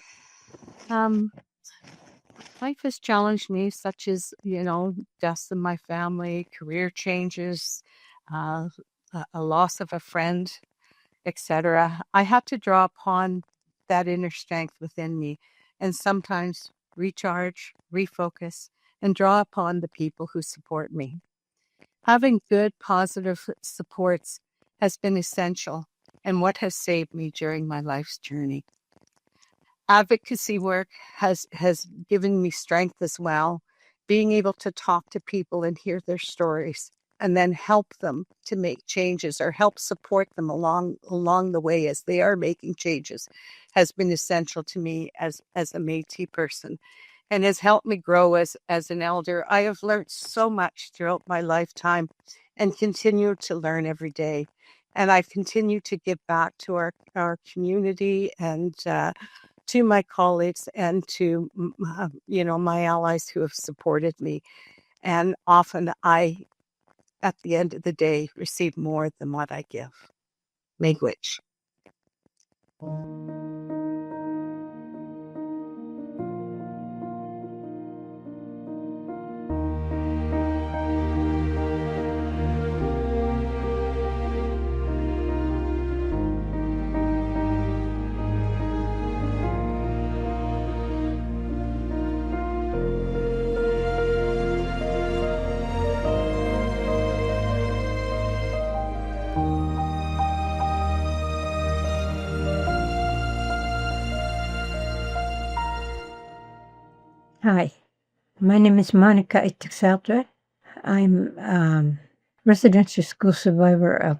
life has challenged me, such as, deaths in my family, career changes, uh, a loss of a friend, etc. I had to draw upon that inner strength within me and sometimes recharge, refocus, and draw upon the people who support me. Having good, positive supports has been essential and what has saved me during my life's journey. Advocacy work has given me strength as well, being able to talk to people and hear their stories and then help them to make changes or help support them along the way as they are making changes has been essential to me as a Métis person and has helped me grow as an elder. I have learned so much throughout my lifetime and continue to learn every day. And I've continued to give back to our community and to my colleagues and to my allies who have supported me. And often I, at the end of the day, receive more than what I give. Miigwech. Hi, my name is Monica Itikseltwe. I'm residential school survivor of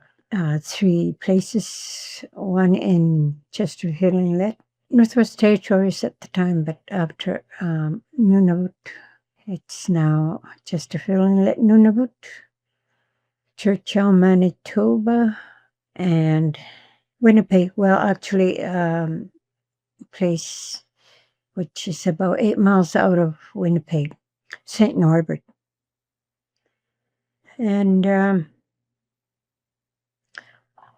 3 places, one in Chesterfield Inlet, Northwest Territories at the time, but after Nunavut, it's now Chesterfield Inlet, Nunavut, Churchill, Manitoba, and Winnipeg. Well, actually, place which is about 8 miles out of Winnipeg, St. Norbert. And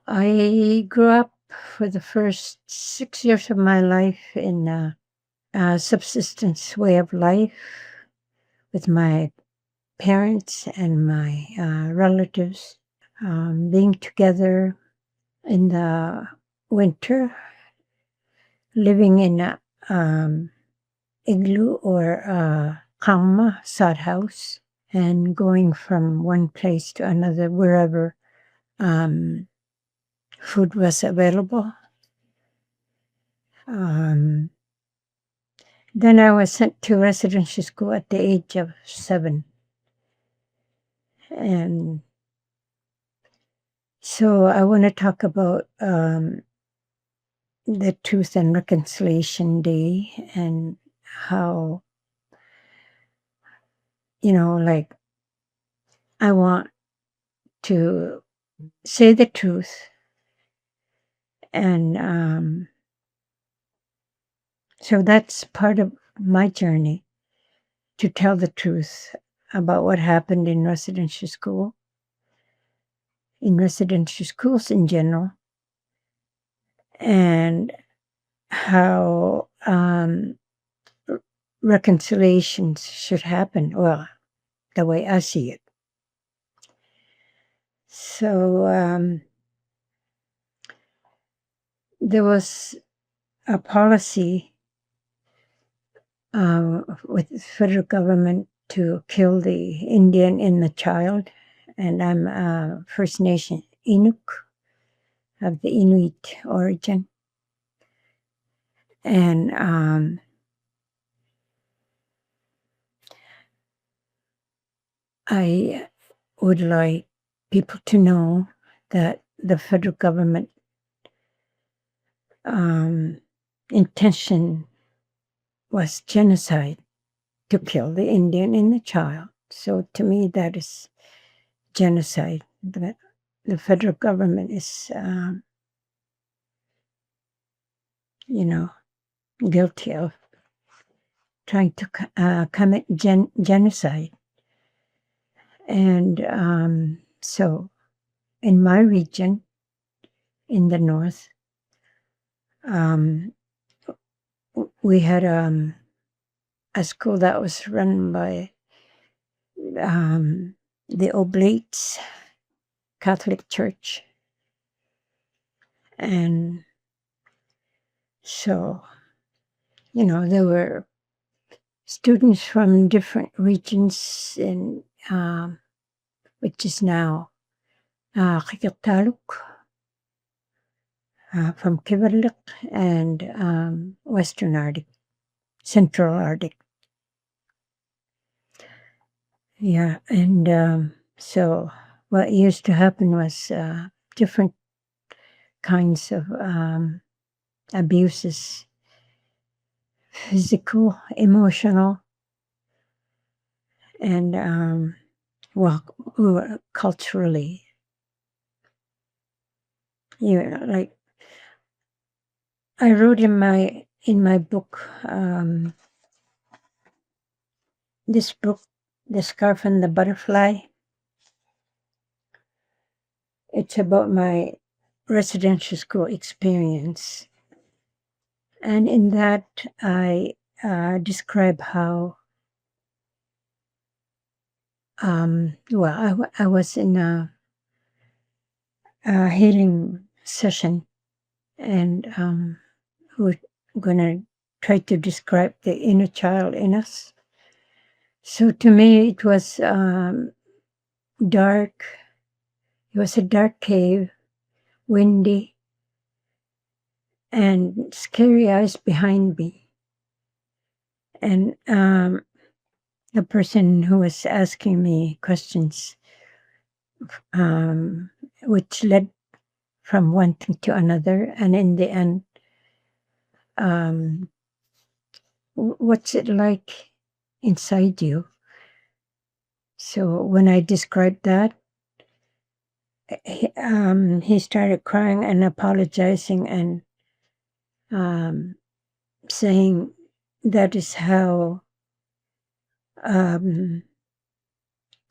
I grew up for the first 6 years of my life in a subsistence way of life with my parents and my relatives, being together in the winter, living in a igloo or kama, sod house, and going from one place to another wherever food was available. Then I was sent to residential school at the age of 7. And so I want to talk about the Truth and Reconciliation Day and how, I want to say the truth. And so that's part of my journey, to tell the truth about what happened in residential school, in residential schools in general, and how reconciliations should happen. Well, the way I see it. So there was a policy with the federal government to kill the Indian and the child. And I'm First Nation Inuk of the Inuit origin. And I would like people to know that the federal government intention was genocide, to kill the Indian and the child. So to me, that is genocide. That the federal government is, guilty of trying to commit genocide. And so in my region, in the north, we had a school that was run by the Oblates Catholic Church. And so, there were students from different regions, in which is now Qikiqtaluk, from Kivalliq and Western Arctic, Central Arctic. Yeah, and so what used to happen was different kinds of abuses, physical, emotional, and culturally. Like I wrote in my book, this book, The Scarf and the Butterfly. It's about my residential school experience. And in that, I describe how, I was in a healing session, and we're going to try to describe the inner child in us. So to me, it was dark. It was a dark cave, windy, and scary eyes behind me. And the person who was asking me questions, which led from one thing to another, and in the end, what's it like inside you? So when I described that, he started crying and apologizing and saying that is how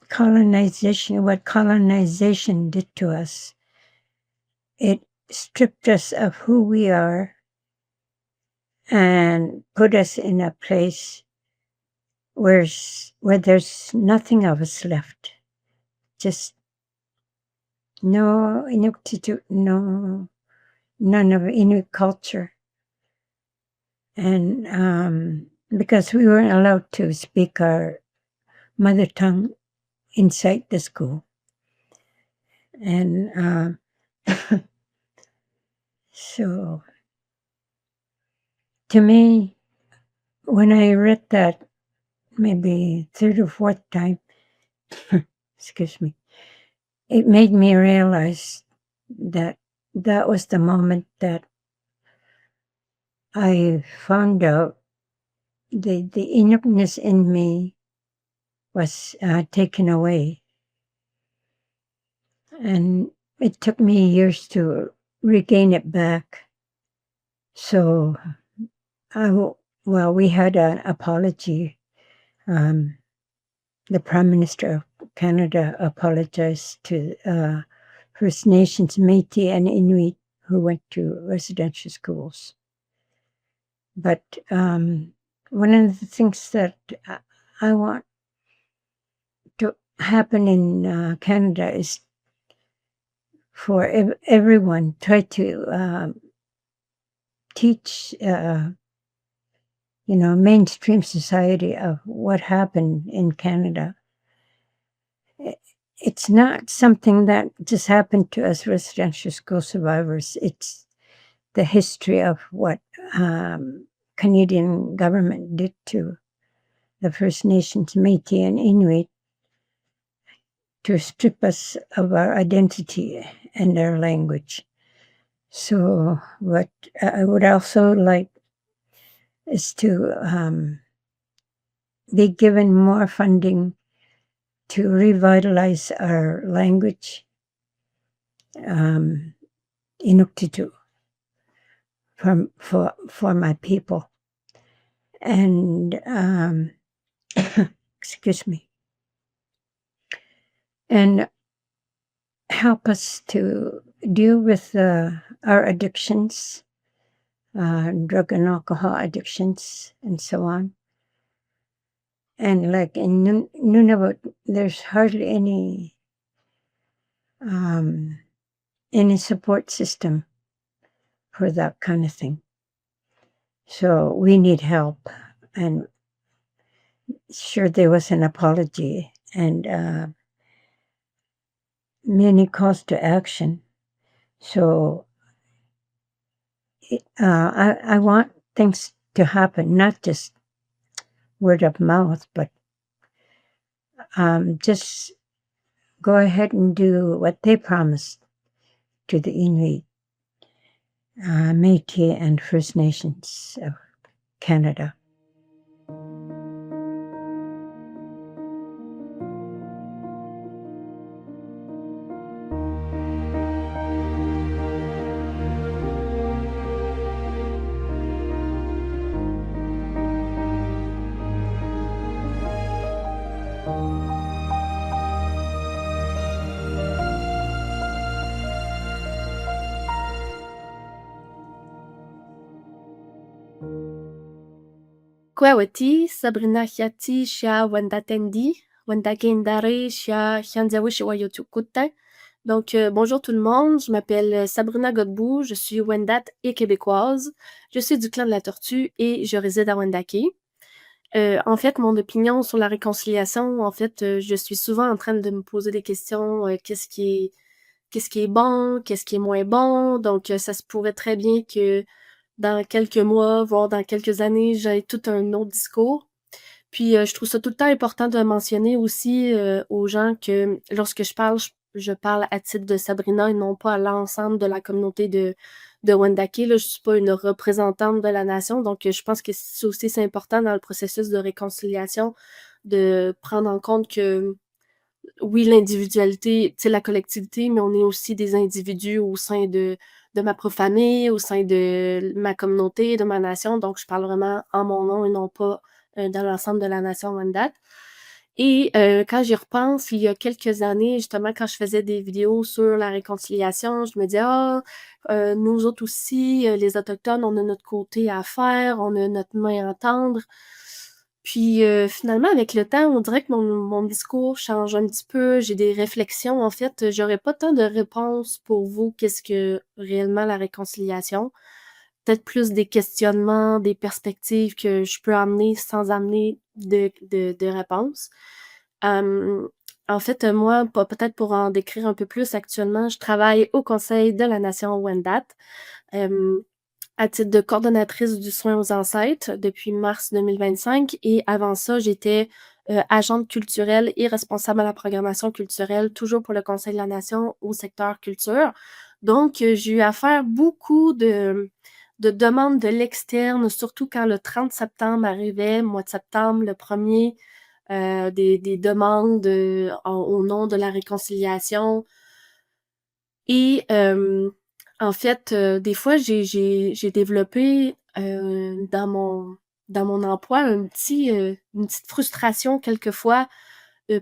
what colonization did to us. It stripped us of who we are and put us in a place where there's nothing of us left. Just no Inuktitut, none of Inuit culture. And because we weren't allowed to speak our mother tongue inside the school. And so to me, when I read that maybe third or fourth time, excuse me, it made me realize that was the moment that I found out the Inukness in me was taken away. And it took me years to regain it back. So, we had an apology. The Prime Minister of Canada apologized to First Nations, Métis, and Inuit who went to residential schools. But one of the things that I want to happen in Canada is for everyone try to teach mainstream society of what happened in Canada. It's not something that just happened to us residential school survivors. It's the history of what Canadian government did to the First Nations, Métis, and Inuit to strip us of our identity and our language. So what I would also like is to be given more funding to revitalize our language, Inuktitut, for my people. And excuse me. And help us to deal with our addictions, drug and alcohol addictions, and so on. And like in Nunavut, there's hardly any support system for that kind of thing. So we need help. And sure, there was an apology and many calls to action. So I want things to happen, not just word of mouth, but just go ahead and do what they promised to the Inuit, Métis, and First Nations of Canada. Kwawati, Sabrina Hiati, Shia Wendatendi, Wendakendare, Shia Hianzawish Wayotukutta. Donc, bonjour tout le monde, je m'appelle Sabrina Godbout, je suis Wendat et québécoise. Je suis du clan de la Tortue et je réside à Wendake. En fait, mon opinion sur la réconciliation, en fait, je suis souvent en train de me poser des questions, qu'est-ce qui est bon, qu'est-ce qui est moins bon. Donc, ça se pourrait très bien que dans quelques mois, voire dans quelques années, j'ai tout un autre discours. Puis, je trouve ça tout le temps important de mentionner aussi aux gens que lorsque je parle à titre de Sabrina et non pas à l'ensemble de la communauté de Wendake. Là, je suis pas une représentante de la nation, donc je pense que c'est important dans le processus de réconciliation de prendre en compte que oui, l'individualité, la collectivité, mais on est aussi des individus au sein de ma propre famille, au sein de ma communauté, de ma nation. Donc, je parle vraiment en mon nom et non pas dans l'ensemble de la nation Wendat. Et quand j'y repense, il y a quelques années, justement, quand je faisais des vidéos sur la réconciliation, je me disais, nous autres aussi, les Autochtones, on a notre côté à faire, on a notre main à tendre. Puis finalement, avec le temps, on dirait que mon discours change un petit peu. J'ai des réflexions. En fait, j'aurais pas tant de réponses pour vous. Qu'est-ce que réellement la réconciliation? Peut-être plus des questionnements, des perspectives que je peux amener sans amener de réponses. En fait, moi, peut-être pour en décrire un peu plus actuellement, je travaille au Conseil de la Nation Wendat. À titre de coordonnatrice du soin aux ancêtres depuis mars 2025 et avant ça, j'étais agente culturelle et responsable à la programmation culturelle, toujours pour le Conseil de la Nation au secteur culture. Donc, j'ai eu à faire beaucoup de demandes de l'externe, surtout quand le 30 septembre arrivait, mois de septembre, le 1er, des demandes au nom de la réconciliation. Et en fait, des fois, j'ai développé dans mon emploi une petite frustration quelquefois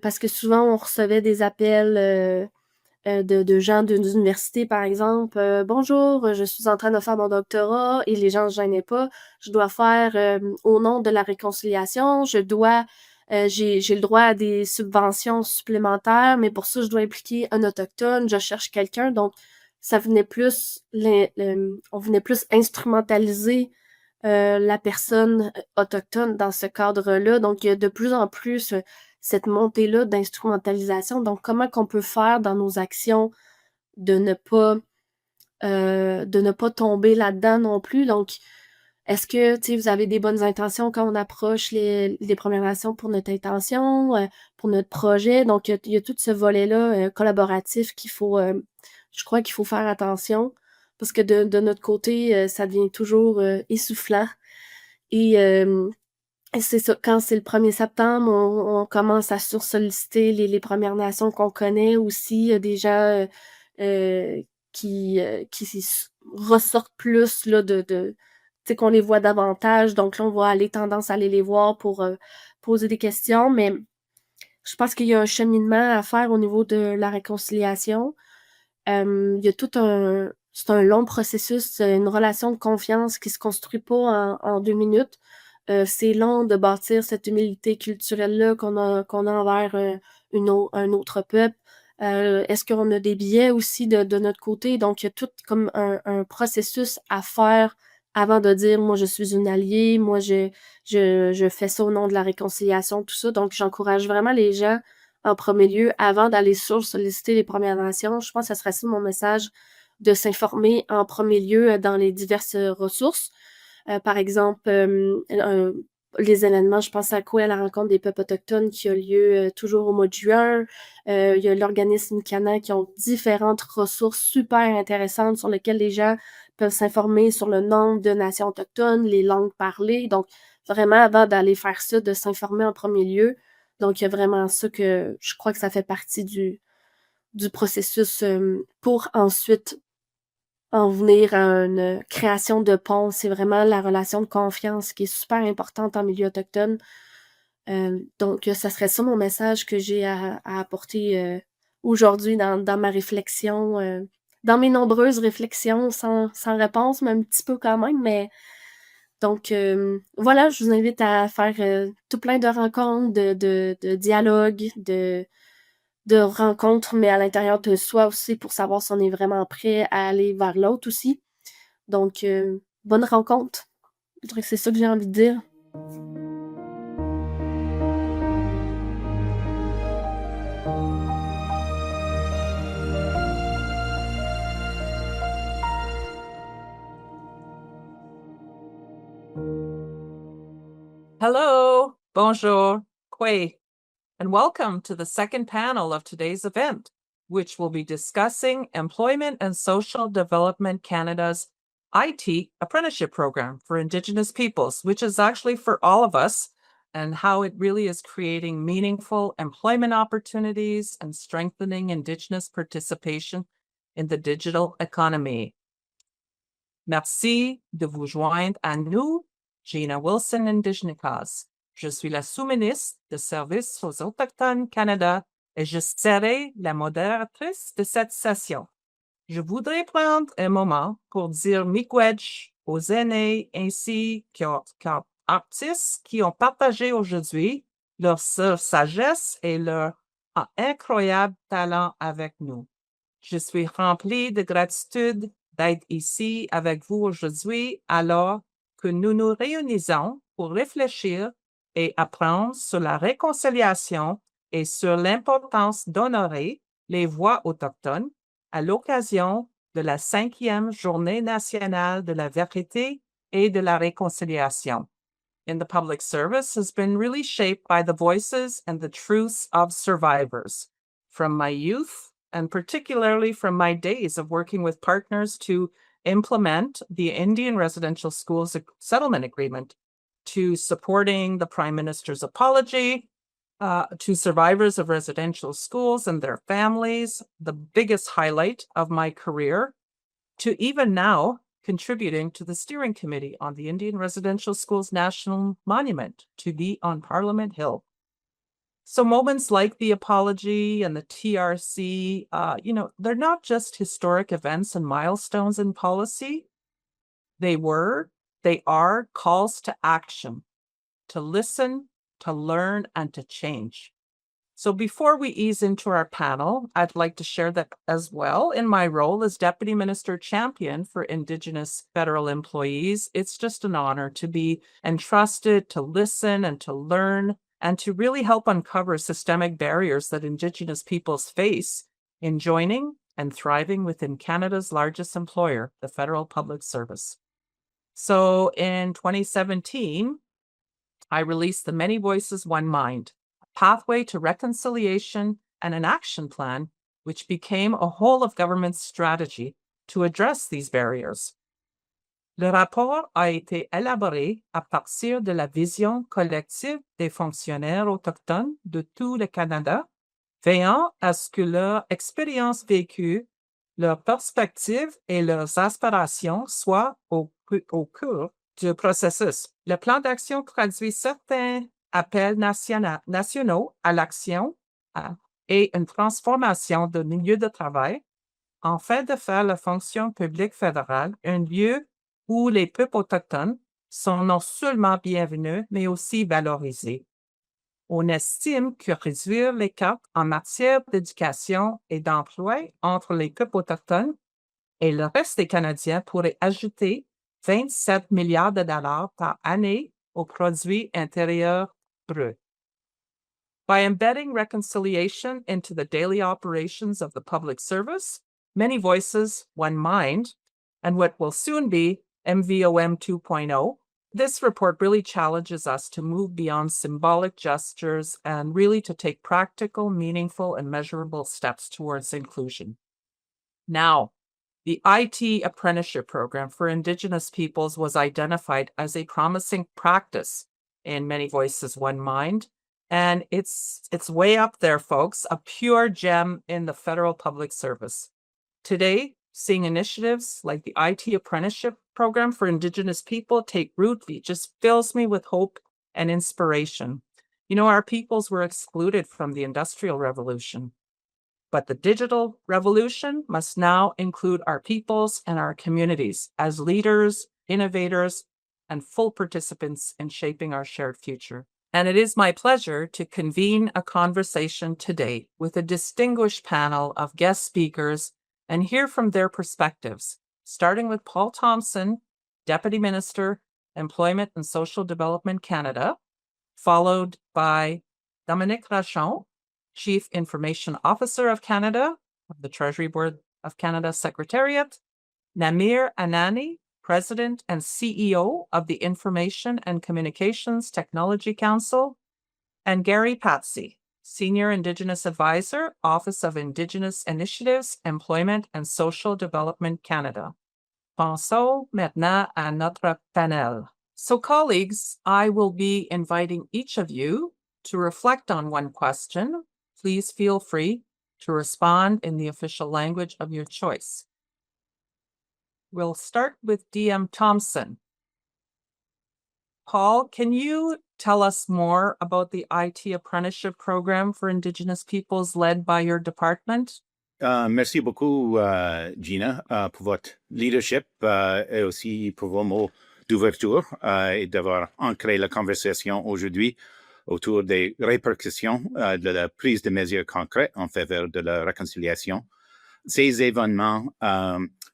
parce que souvent on recevait des appels de gens d'une université, par exemple. Bonjour, je suis en train de faire mon doctorat et les gens ne se gênaient pas. Je dois faire au nom de la réconciliation, j'ai le droit à des subventions supplémentaires, mais pour ça, je dois impliquer un autochtone, je cherche quelqu'un. Donc, ça venait plus, on venait plus instrumentaliser la personne autochtone dans ce cadre-là. Donc, il y a de plus en plus cette montée-là d'instrumentalisation. Donc, comment qu'on peut faire dans nos actions de ne pas tomber là-dedans non plus. Donc, est-ce que vous avez des bonnes intentions quand on approche les Premières Nations pour notre intention, pour notre projet? Donc, il y a tout ce volet-là collaboratif je crois qu'il faut faire attention parce que de notre côté, ça devient toujours essoufflant. Et c'est ça, quand c'est le 1er septembre, on commence à sursolliciter les Premières Nations qu'on connaît aussi. Il y a des gens qui ressortent plus là, tu sais, qu'on les voit davantage. Donc là, on va aller tendance à aller les voir pour poser des questions. Mais je pense qu'il y a un cheminement à faire au niveau de la réconciliation. Il y a c'est un long processus, une relation de confiance qui se construit pas en 2 minutes. C'est long de bâtir cette humilité culturelle-là qu'on a envers un autre peuple. Est-ce qu'on a des billets aussi de notre côté? Donc, il y a tout comme un processus à faire avant de dire, moi, je suis une alliée, moi, je fais ça au nom de la réconciliation, tout ça. Donc, j'encourage vraiment les gens en premier lieu, avant d'aller solliciter les Premières Nations. Je pense que ce serait ça mon message, de s'informer en premier lieu dans les diverses ressources. Par exemple, les événements, je pense à quoi? À la rencontre des peuples autochtones qui a lieu toujours au mois de juin. Il y a l'organisme Cana qui ont différentes ressources super intéressantes sur lesquelles les gens peuvent s'informer sur le nombre de nations autochtones, les langues parlées. Donc, vraiment, avant d'aller faire ça, de s'informer en premier lieu. Donc, il y a vraiment ça que je crois que ça fait partie du processus pour ensuite en venir à une création de ponts. C'est vraiment la relation de confiance qui est super importante en milieu autochtone. Donc, ça serait ça mon message que j'ai à apporter aujourd'hui dans ma réflexion, dans mes nombreuses réflexions sans réponse, mais un petit peu quand même. Mais donc, voilà, je vous invite à faire tout plein de rencontres, de dialogues, de rencontres, mais à l'intérieur de soi aussi pour savoir si on est vraiment prêt à aller vers l'autre aussi. Donc, bonne rencontre. Je dirais que c'est ça que j'ai envie de dire. Hello, bonjour, Kwe, and welcome to the second panel of today's event, which will be discussing Employment and Social Development Canada's IT apprenticeship program for Indigenous peoples, which is actually for all of us, and how it really is creating meaningful employment opportunities and strengthening Indigenous participation in the digital economy. Merci de vous joindre à nous, Gina Wilson Indigenicas. Je suis la sous-ministre de Services aux Autochtones Canada et je serai la modératrice de cette session. Je voudrais prendre un moment pour dire miigwech aux aînés ainsi qu'aux artistes qui ont partagé aujourd'hui leur sagesse et leur incroyable talent avec nous. Je suis remplie de gratitude d'être ici avec vous aujourd'hui alors que nous nous réunissons pour réfléchir et apprendre sur la réconciliation et sur l'importance d'honorer les voix autochtones à l'occasion de la 5e Journée nationale de la vérité et de la réconciliation. In the public service has been really shaped by the voices and the truths of survivors. From my youth, and particularly from my days of working with partners to implement the Indian Residential Schools Settlement Agreement, to supporting the Prime Minister's apology, to survivors of residential schools and their families, the biggest highlight of my career, to even now contributing to the steering committee on the Indian Residential Schools National Monument to be on Parliament Hill. So moments like the apology and the TRC, they're not just historic events and milestones in policy. They are calls to action, to listen, to learn, and to change. So before we ease into our panel, I'd like to share that as well in my role as Deputy Minister Champion for Indigenous federal employees. It's just an honor to be entrusted to listen and to learn and to really help uncover systemic barriers that Indigenous peoples face in joining and thriving within Canada's largest employer, the Federal Public Service. So in 2017, I released the Many Voices, One Mind, a pathway to reconciliation and an action plan, which became a whole of government strategy to address these barriers. Le rapport a été élaboré à partir de la vision collective des fonctionnaires autochtones de tout le Canada, veillant à ce que leur expérience vécue, leurs perspectives et leurs aspirations soient au cœur du processus. Le plan d'action traduit certains appels nationaux à l'action et une transformation de milieu de travail afin de faire la fonction publique fédérale un lieu où les peuples autochtones sont non seulement bienvenus, mais aussi valorisés. On estime que réduire l'écart en matière d'éducation et d'emploi entre les peuples autochtones et le reste des Canadiens pourrait ajouter 27 milliards de dollars par année au produit intérieur brut. By embedding reconciliation into the daily operations of the public service, Many Voices, One Mind, and what will soon be MVOM 2.0, this report really challenges us to move beyond symbolic gestures and really to take practical, meaningful, and measurable steps towards inclusion. Now, the IT Apprenticeship Program for Indigenous Peoples was identified as a promising practice in Many Voices, One Mind, and it's way up there, folks, a pure gem in the federal public service. Today, seeing initiatives like the IT Apprenticeship Program for Indigenous people take root, it just fills me with hope and inspiration. You know, our peoples were excluded from the Industrial Revolution, but the digital revolution must now include our peoples and our communities as leaders, innovators, and full participants in shaping our shared future. And it is my pleasure to convene a conversation today with a distinguished panel of guest speakers and hear from their perspectives, starting with Paul Thompson, Deputy Minister, Employment and Social Development Canada, followed by Dominique Rachon, Chief Information Officer of Canada, of the Treasury Board of Canada Secretariat, Namir Anani, President and CEO of the Information and Communications Technology Council, and Gary Patsy, Senior Indigenous Advisor, Office of Indigenous Initiatives, Employment and Social Development Canada. Pensons maintenant à notre panel. So, colleagues, I will be inviting each of you to reflect on one question. Please feel free to respond in the official language of your choice. We'll start with DM Thompson. Paul, can you tell us more about the IT Apprenticeship Program for Indigenous Peoples led by your department? Merci beaucoup, Gina, pour votre leadership et aussi pour vos mots d'ouverture et d'avoir ancré la conversation aujourd'hui autour des répercussions de la prise de mesures concrètes en faveur de la réconciliation. Ces événements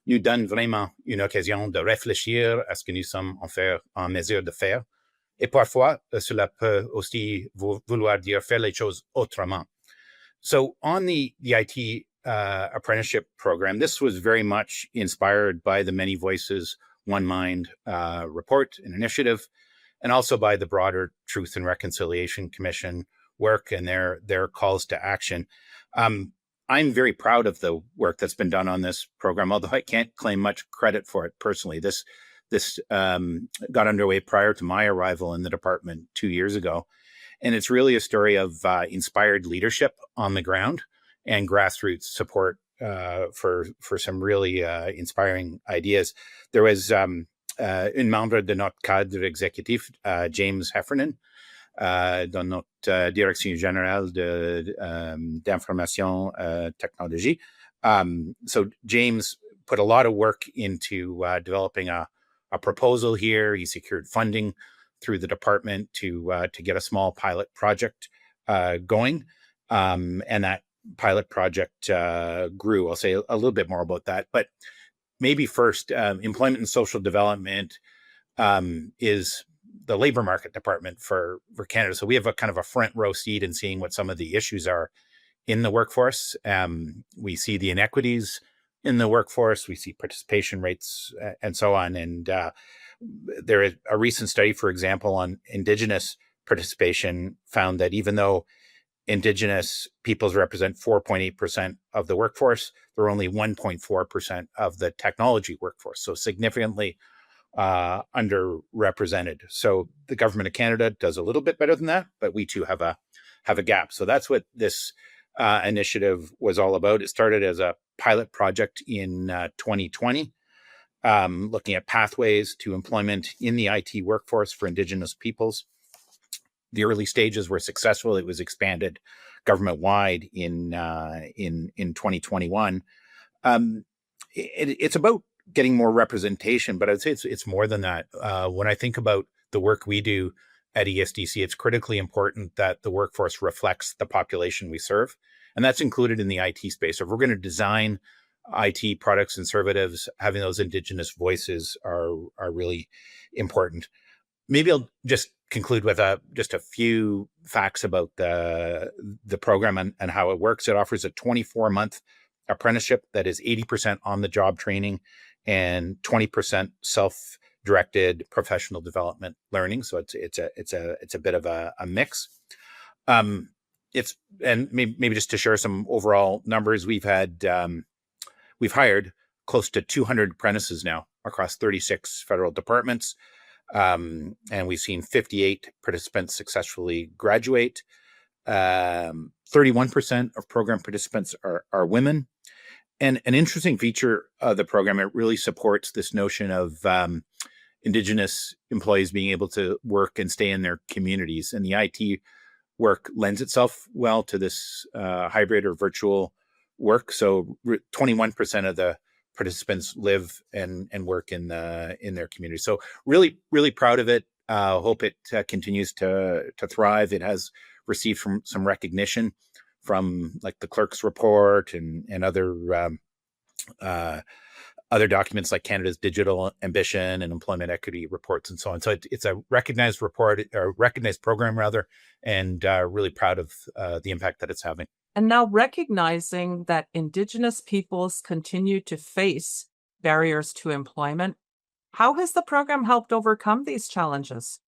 nous donnent vraiment une occasion de réfléchir à ce que nous sommes en mesure de faire. Et parfois, cela peut aussi vouloir dire faire les choses autrement. So on the IT apprenticeship program, this was very much inspired by the Many Voices, One Mind report and initiative, and also by the broader Truth and Reconciliation Commission work and their calls to action. I'm very proud of the work that's been done on this program, although I can't claim much credit for it personally. This got underway prior to my arrival in the department 2 years ago. And it's really a story of inspired leadership on the ground and grassroots support for some really inspiring ideas. There was un membre de notre cadre exécutif, James Heffernan, dans notre direction générale d'information technologie. So James put a lot of work into developing a proposal here. He secured funding through the department to get a small pilot project going. and that pilot project grew. I'll say a little bit more about that, but maybe first, employment and social development is the labor market department for Canada. So we have a kind of a front row seat in seeing what some of the issues are in the workforce. We see the inequities in the workforce. We see participation rates and so on. And there is a recent study, for example, on Indigenous participation found that even though Indigenous peoples represent 4.8% of the workforce, they're only 1.4% of the technology workforce. So significantly underrepresented. So the government of Canada does a little bit better than that, but we too have a gap. So that's what this initiative was all about. It started as a pilot project in 2020, looking at pathways to employment in the IT workforce for Indigenous peoples. The early stages were successful. It was expanded government-wide in 2021. It's about getting more representation, but I'd say it's more than that. When I think about the work we do at ESDC, it's critically important that the workforce reflects the population we serve, and that's included in the IT space. So if we're going to design IT products and services, having those Indigenous voices are really important. Maybe I'll just conclude with just a few facts about the program and how it works. It offers a 24-month apprenticeship that is 80% on-the-job training and 20% self-directed professional development learning. So it's a bit of a mix. And maybe just to share some overall numbers, we've hired close to 200 apprentices now across 36 federal departments. And we've seen 58 participants successfully graduate. 31% of program participants are women. And an interesting feature of the program, it really supports this notion of Indigenous employees being able to work and stay in their communities. And the IT work lends itself well to this hybrid or virtual work. So 21% of the participants live and work in their community. So really, really proud of it. Hope it continues to thrive. It has received some recognition from like the Clerk's Report and other documents like Canada's Digital Ambition and Employment Equity Reports and so on. So it's a recognized report, or recognized program rather, and really proud of the impact that it's having. And now recognizing that Indigenous peoples continue to face barriers to employment, how has the program helped overcome these challenges?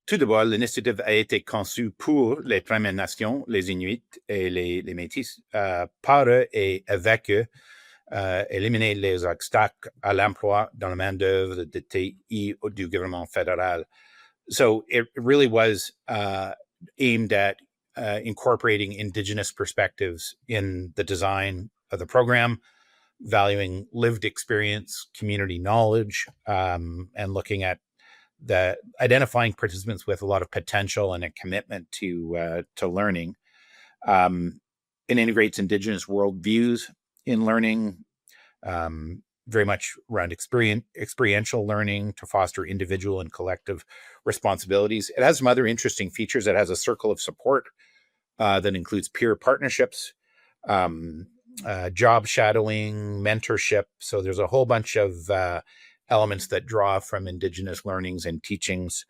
Tout d'abord, l'initiative a été conçue pour les Premières Nations, les Inuits et les Métis, par eux et avec eux, éliminer les obstacles à l'emploi dans la main-d'œuvre de TI du gouvernement fédéral. So it really was aimed at incorporating Indigenous perspectives in the design of the program, valuing lived experience, community knowledge, and looking at identifying participants with a lot of potential and a commitment to learning. It integrates Indigenous worldviews in learning, very much around experiential learning to foster individual and collective responsibilities. It has some other interesting features. It has a circle of support that includes peer partnerships, job shadowing, mentorship. So there's a whole bunch of elements that draw from Indigenous learnings and teachings,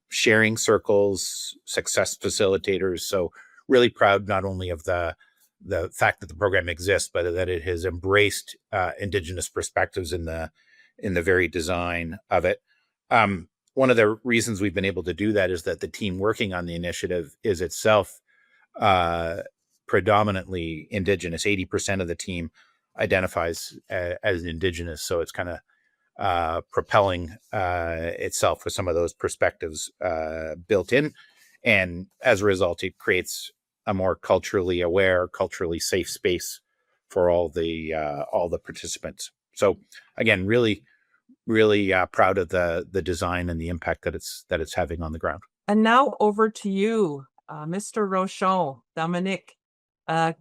sharing circles, success facilitators. So really proud not only of the fact that the program exists, but that it has embraced Indigenous perspectives in the very design of it. One of the reasons we've been able to do that is that the team working on the initiative is itself predominantly Indigenous. 80% of the team identifies as Indigenous. So it's kind of propelling itself with some of those perspectives built in. And as a result, it creates a more culturally aware, culturally safe space for all the participants. So again, really, really proud of the design and the impact that it's having on the ground. And now over to you, Mr. Rochon, Dominique.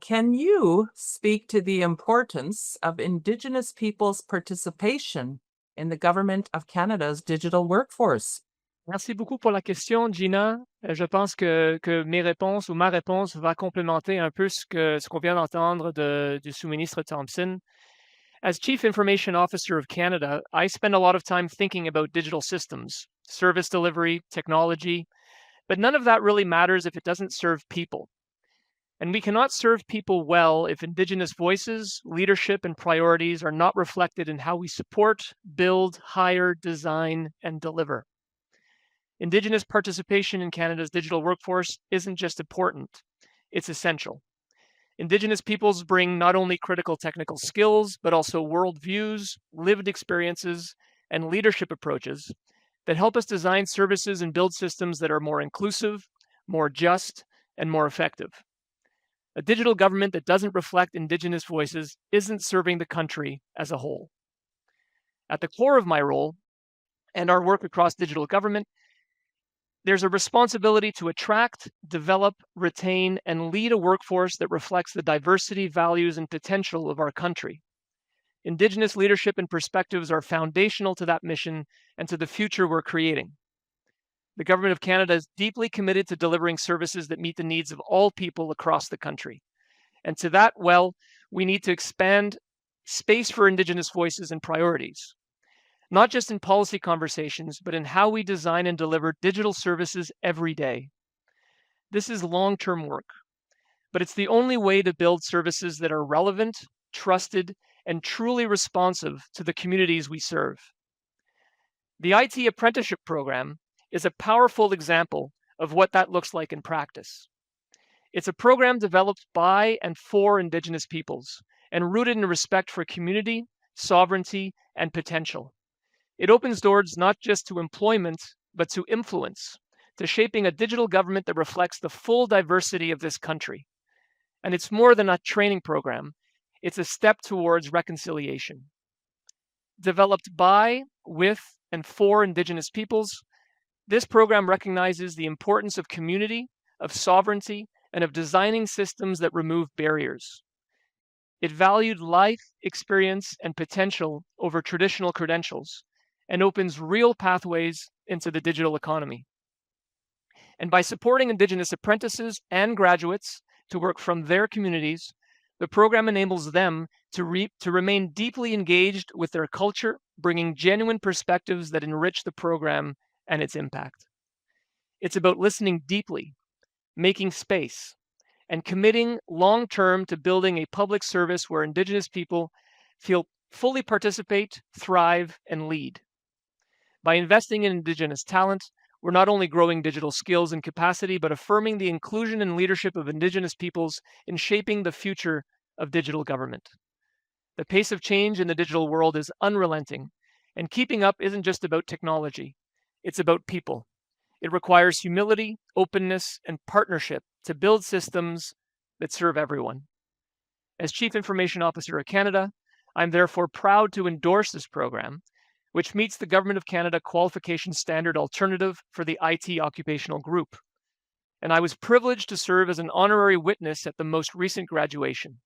Can you speak to the importance of Indigenous peoples' participation in the Government of Canada's digital workforce? Merci beaucoup pour la question, Gina. Je pense que mes réponses ou ma réponse va complémenter un peu ce qu'on vient d'entendre du sous-ministre Thompson. As Chief Information Officer of Canada, I spend a lot of time thinking about digital systems, service delivery, technology, but none of that really matters if it doesn't serve people. And we cannot serve people well if Indigenous voices, leadership, and priorities are not reflected in how we support, build, hire, design, and deliver. Indigenous participation in Canada's digital workforce isn't just important, it's essential. Indigenous peoples bring not only critical technical skills, but also worldviews, lived experiences, and leadership approaches that help us design services and build systems that are more inclusive, more just, and more effective. A digital government that doesn't reflect Indigenous voices isn't serving the country as a whole. At the core of my role and our work across digital government, there's a responsibility to attract, develop, retain, and lead a workforce that reflects the diversity, values, and potential of our country. Indigenous leadership and perspectives are foundational to that mission and to the future we're creating. The Government of Canada is deeply committed to delivering services that meet the needs of all people across the country. And to that, well, we need to expand space for Indigenous voices and priorities, not just in policy conversations, but in how we design and deliver digital services every day. This is long-term work, but it's the only way to build services that are relevant, trusted, and truly responsive to the communities we serve. The IT Apprenticeship program is a powerful example of what that looks like in practice. It's a program developed by and for Indigenous peoples and rooted in respect for community, sovereignty, and potential. It opens doors not just to employment, but to influence, to shaping a digital government that reflects the full diversity of this country. And it's more than a training program, it's a step towards reconciliation. Developed by, with, and for Indigenous peoples, this program recognizes the importance of community, of sovereignty, and of designing systems that remove barriers. It valued life, experience, and potential over traditional credentials, and opens real pathways into the digital economy. And by supporting Indigenous apprentices and graduates to work from their communities, the program enables them to remain deeply engaged with their culture, bringing genuine perspectives that enrich the program and its impact. It's about listening deeply, making space, and committing long-term to building a public service where Indigenous people feel fully participate, thrive, and lead. By investing in Indigenous talent, we're not only growing digital skills and capacity, but affirming the inclusion and leadership of Indigenous peoples in shaping the future of digital government. The pace of change in the digital world is unrelenting, and keeping up isn't just about technology, it's about people. It requires humility, openness, and partnership to build systems that serve everyone. As Chief Information Officer of Canada, I'm therefore proud to endorse this program, which meets the Government of Canada qualification standard alternative for the IT occupational group. And I was privileged to serve as an honorary witness at the most recent graduation.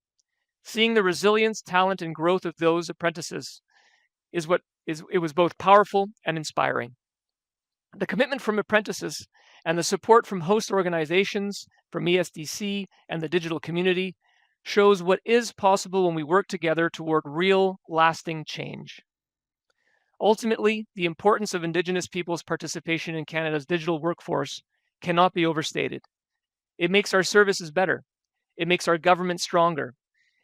Seeing the resilience, talent, and growth of those apprentices it was both powerful and inspiring. The commitment from apprentices and the support from host organizations, from ESDC and the digital community shows what is possible when we work together toward real, lasting change. Ultimately, the importance of Indigenous peoples' participation in Canada's digital workforce cannot be overstated. It makes our services better. It makes our government stronger.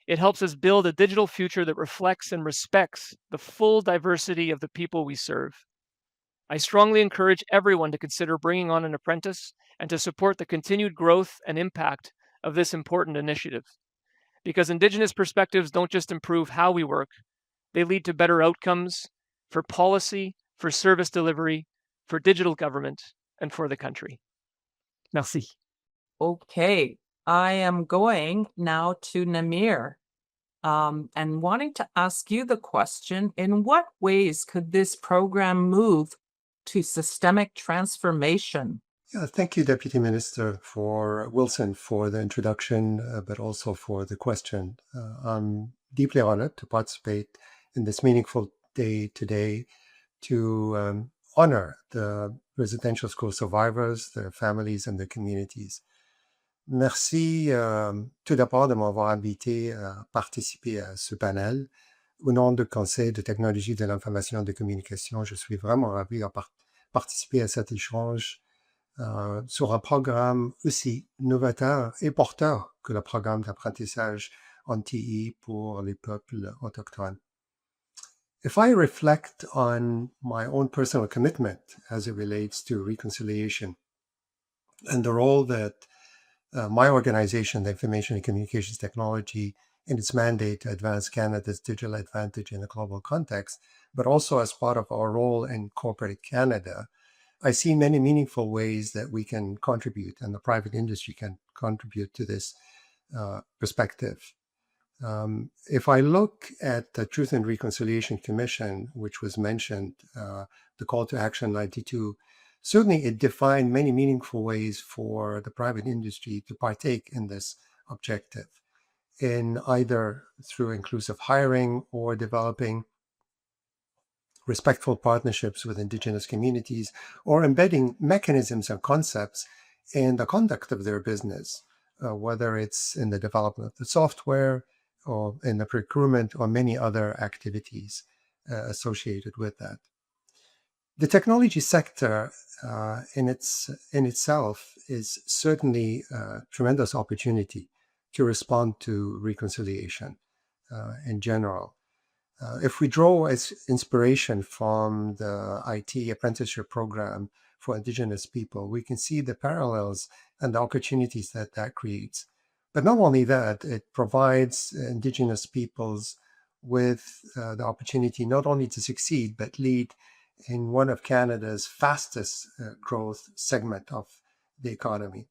It helps us build a digital future that reflects and respects the full diversity of the people we serve. I strongly encourage everyone to consider bringing on an apprentice and to support the continued growth and impact of this important initiative. Because Indigenous perspectives don't just improve how we work, they lead to better outcomes for policy, for service delivery, for digital government, and for the country. Merci. Okay, I am going now to Namir and wanting to ask you the question, in what ways could this program move to systemic transformation? Yeah, thank you, Deputy Minister Wilson, for the introduction, but also for the question. I'm deeply honored to participate in this meaningful day today to honor the residential school survivors, their families, and their communities. Merci tout d'abord de m'avoir invité à participer à ce panel. Au nom du Conseil de technologie de l'information et de communication, je suis vraiment ravi de participer à cet échange sur un programme aussi novateur et porteur que le programme d'apprentissage en TI pour les peuples autochtones. If I reflect on my own personal commitment as it relates to reconciliation and the role that my organization, the Information and Communications Technology, in its mandate to advance Canada's digital advantage in a global context, but also as part of our role in corporate Canada, I see many meaningful ways that we can contribute and the private industry can contribute to this perspective. If I look at the Truth and Reconciliation Commission, which was mentioned, the call to action 92, certainly it defined many meaningful ways for the private industry to partake in this objective, in either through inclusive hiring or developing respectful partnerships with Indigenous communities, or embedding mechanisms and concepts in the conduct of their business, whether it's in the development of the software or in the procurement or many other activities associated with that. The technology sector in itself is certainly a tremendous opportunity to respond to reconciliation in general. If we draw as inspiration from the IT apprenticeship program for Indigenous people, we can see the parallels and the opportunities that that creates. But not only that, it provides Indigenous peoples with the opportunity not only to succeed, but lead in one of Canada's fastest growth segment of the economy.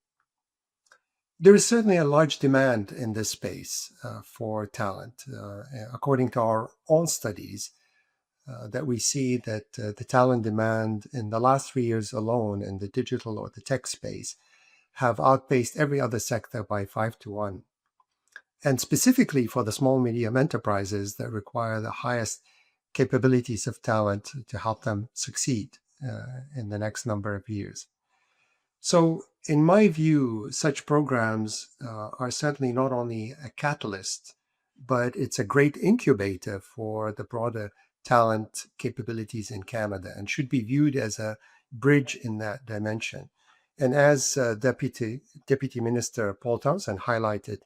There is certainly a large demand in this space for talent. According to our own studies, that we see that the talent demand in the last 3 years alone in the digital or the tech space have outpaced every other sector by 5-1. And specifically for the small medium enterprises that require the highest capabilities of talent to help them succeed in the next number of years. So in my view, such programs are certainly not only a catalyst, but it's a great incubator for the broader talent capabilities in Canada and should be viewed as a bridge in that dimension. And as Deputy Minister Paul Townsend highlighted,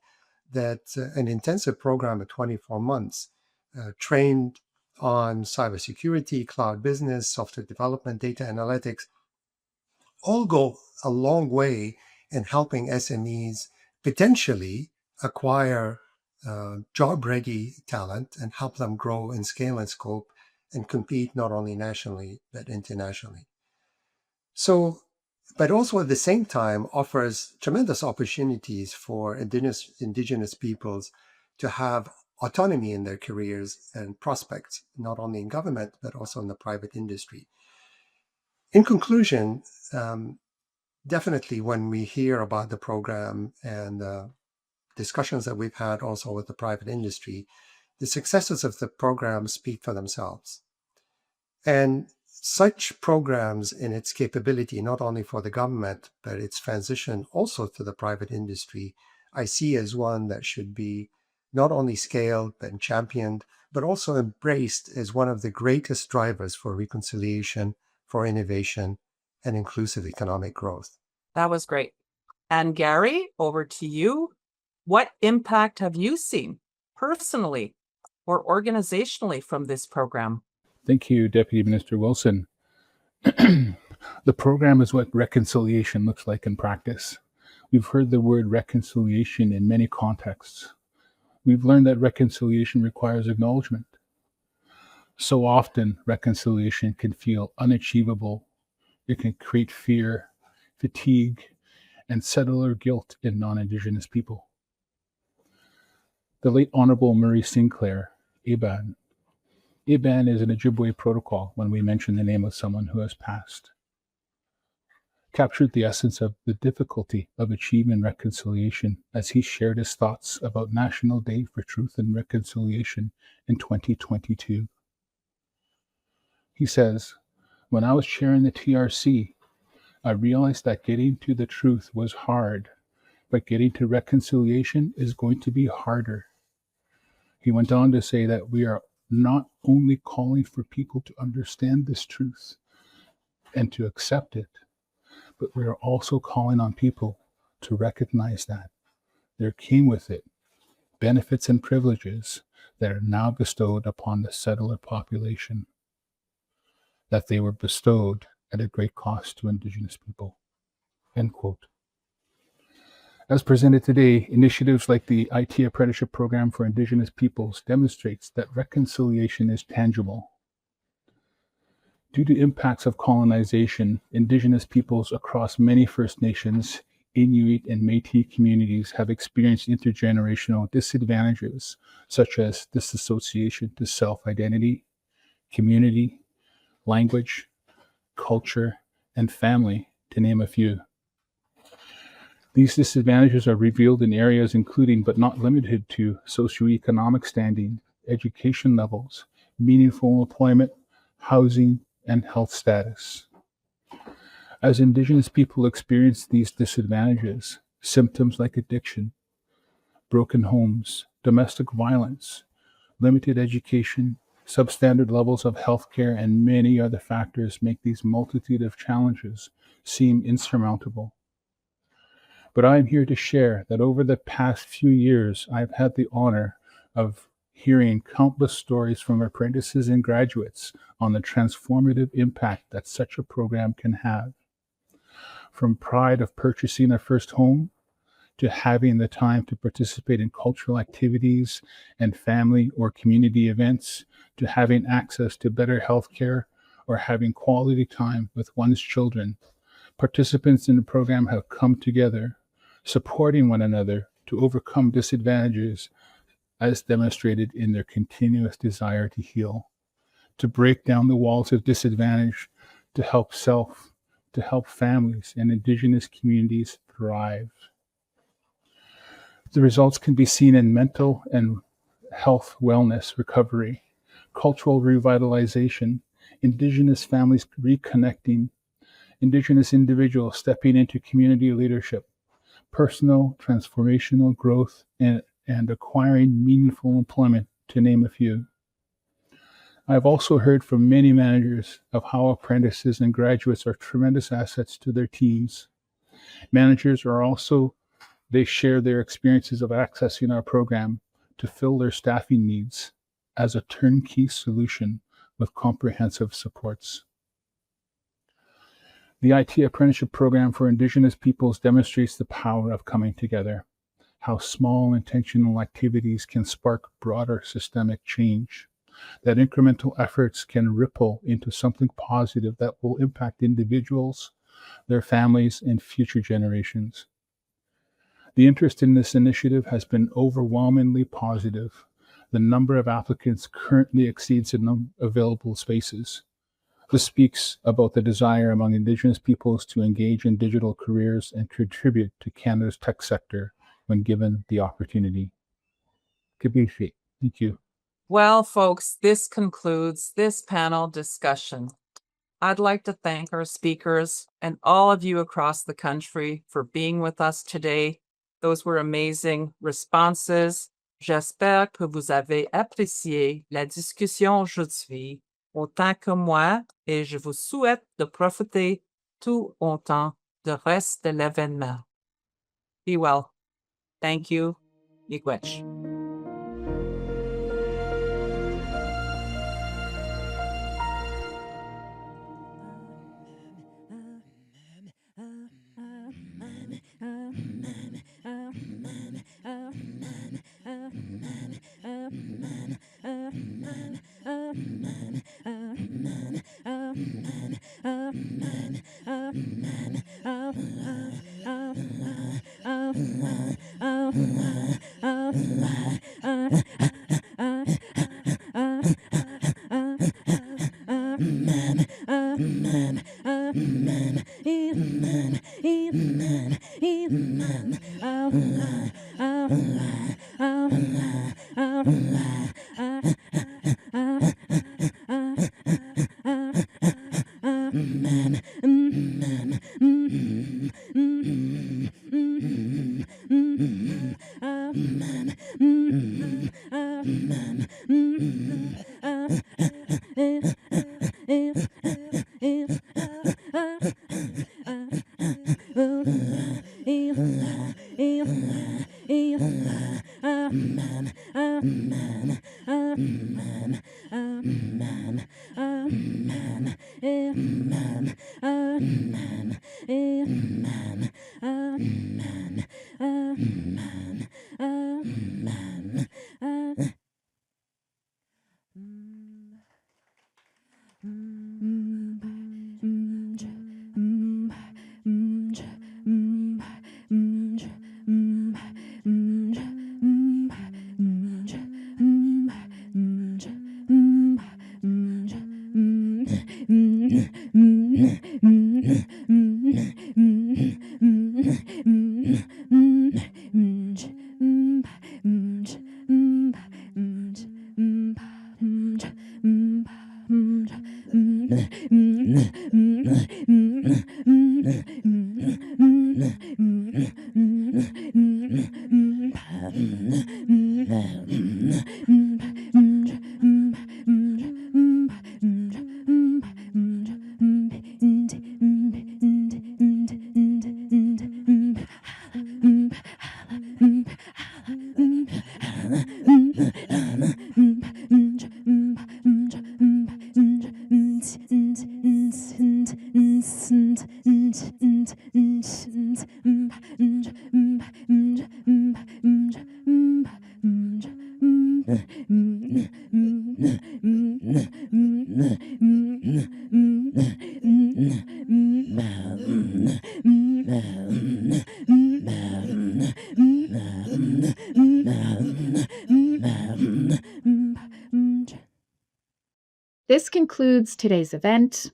that an intensive program of 24 months trained on cybersecurity, cloud business, software development, data analytics, all go a long way in helping SMEs potentially acquire job-ready talent and help them grow in scale and scope and compete not only nationally, but internationally. So, but also at the same time offers tremendous opportunities for Indigenous peoples to have autonomy in their careers and prospects, not only in government, but also in the private industry. In conclusion, definitely when we hear about the program and discussions that we've had also with the private industry, the successes of the program speak for themselves. And such programs in its capability, not only for the government, but its transition also to the private industry, I see as one that should be not only scaled and championed, but also embraced as one of the greatest drivers for reconciliation, for innovation, and inclusive economic growth. That was great. And Gary, over to you. What impact have you seen personally or organizationally from this program? Thank you, Deputy Minister Wilson. The program is what reconciliation looks like in practice. We've heard the word reconciliation in many contexts. We've learned that reconciliation requires acknowledgement. So often, reconciliation can feel unachievable. It can create fear, fatigue, and settler guilt in non-Indigenous people. The late Honorable Murray Sinclair, Iban is an Ojibwe protocol when we mention the name of someone who has passed. Captured the essence of the difficulty of achieving reconciliation as he shared his thoughts about National Day for Truth and Reconciliation in 2022. He says, When I was chairing the TRC, I realized that getting to the truth was hard, but getting to reconciliation is going to be harder. He went on to say that we are not only calling for people to understand this truth and to accept it, but we are also calling on people to recognize that there came with it benefits and privileges that are now bestowed upon the settler population, that they were bestowed at a great cost to Indigenous people. End quote. As presented today, initiatives like the IT Apprenticeship Program for Indigenous Peoples demonstrates that reconciliation is tangible. Due to impacts of colonization, Indigenous peoples across many First Nations, Inuit, and Métis communities have experienced intergenerational disadvantages, such as disassociation to self-identity, community, language, culture, and family, to name a few. These disadvantages are revealed in areas including, but not limited to, socioeconomic standing, education levels, meaningful employment, housing, and health status. As Indigenous people experience these disadvantages, symptoms like addiction, broken homes, domestic violence, limited education, substandard levels of healthcare, and many other factors make these multitude of challenges seem insurmountable. But I am here to share that over the past few years, I've had the honor of hearing countless stories from apprentices and graduates on the transformative impact that such a program can have. From pride of purchasing their first home, to having the time to participate in cultural activities and family or community events, to having access to better health care or having quality time with one's children, participants in the program have come together, supporting one another to overcome disadvantages as demonstrated in their continuous desire to heal, to break down the walls of disadvantage, to help self, to help families and Indigenous communities thrive. The results can be seen in mental and health wellness recovery, cultural revitalization, Indigenous families reconnecting, Indigenous individuals stepping into community leadership, personal transformational growth, and acquiring meaningful employment, to name a few. I have also heard from many managers of how apprentices and graduates are tremendous assets to their teams. Managers are also, they share their experiences of accessing our program to fill their staffing needs as a turnkey solution with comprehensive supports. The IT Apprenticeship Program for Indigenous Peoples demonstrates the power of coming together, how small intentional activities can spark broader systemic change, that incremental efforts can ripple into something positive that will impact individuals, their families, and future generations. The interest in this initiative has been overwhelmingly positive. The number of applicants currently exceeds the number of available spaces. This speaks about the desire among Indigenous peoples to engage in digital careers and contribute to Canada's tech sector when given the opportunity. Kabishi. Thank you. Well, folks, this concludes this panel discussion. I'd like to thank our speakers and all of you across the country for being with us today. Those were amazing responses. J'espère que vous avez apprécié la discussion aujourd'hui autant que moi, et je vous souhaite de profiter tout autant du reste de l'événement. Be well. Thank you. Miigwech. This concludes today's event.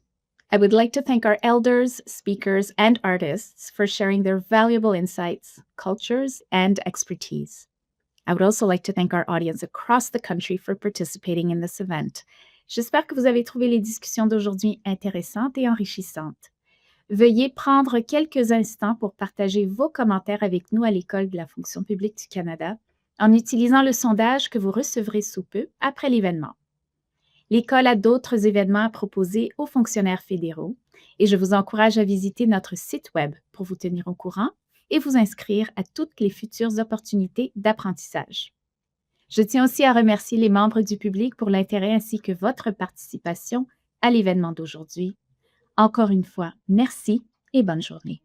I would like to thank our elders, speakers, and artists for sharing their valuable insights, cultures, and expertise. I would also like to thank our audience across the country for participating in this event. J'espère que vous avez trouvé les discussions d'aujourd'hui intéressantes et enrichissantes. Veuillez prendre quelques instants pour partager vos commentaires avec nous à l'École de la fonction publique du Canada en utilisant le sondage que vous recevrez sous peu après l'événement. L'École a d'autres événements à proposer aux fonctionnaires fédéraux et je vous encourage à visiter notre site Web pour vous tenir au courant et vous inscrire à toutes les futures opportunités d'apprentissage. Je tiens aussi à remercier les membres du public pour l'intérêt ainsi que votre participation à l'événement d'aujourd'hui. Encore une fois, merci et bonne journée.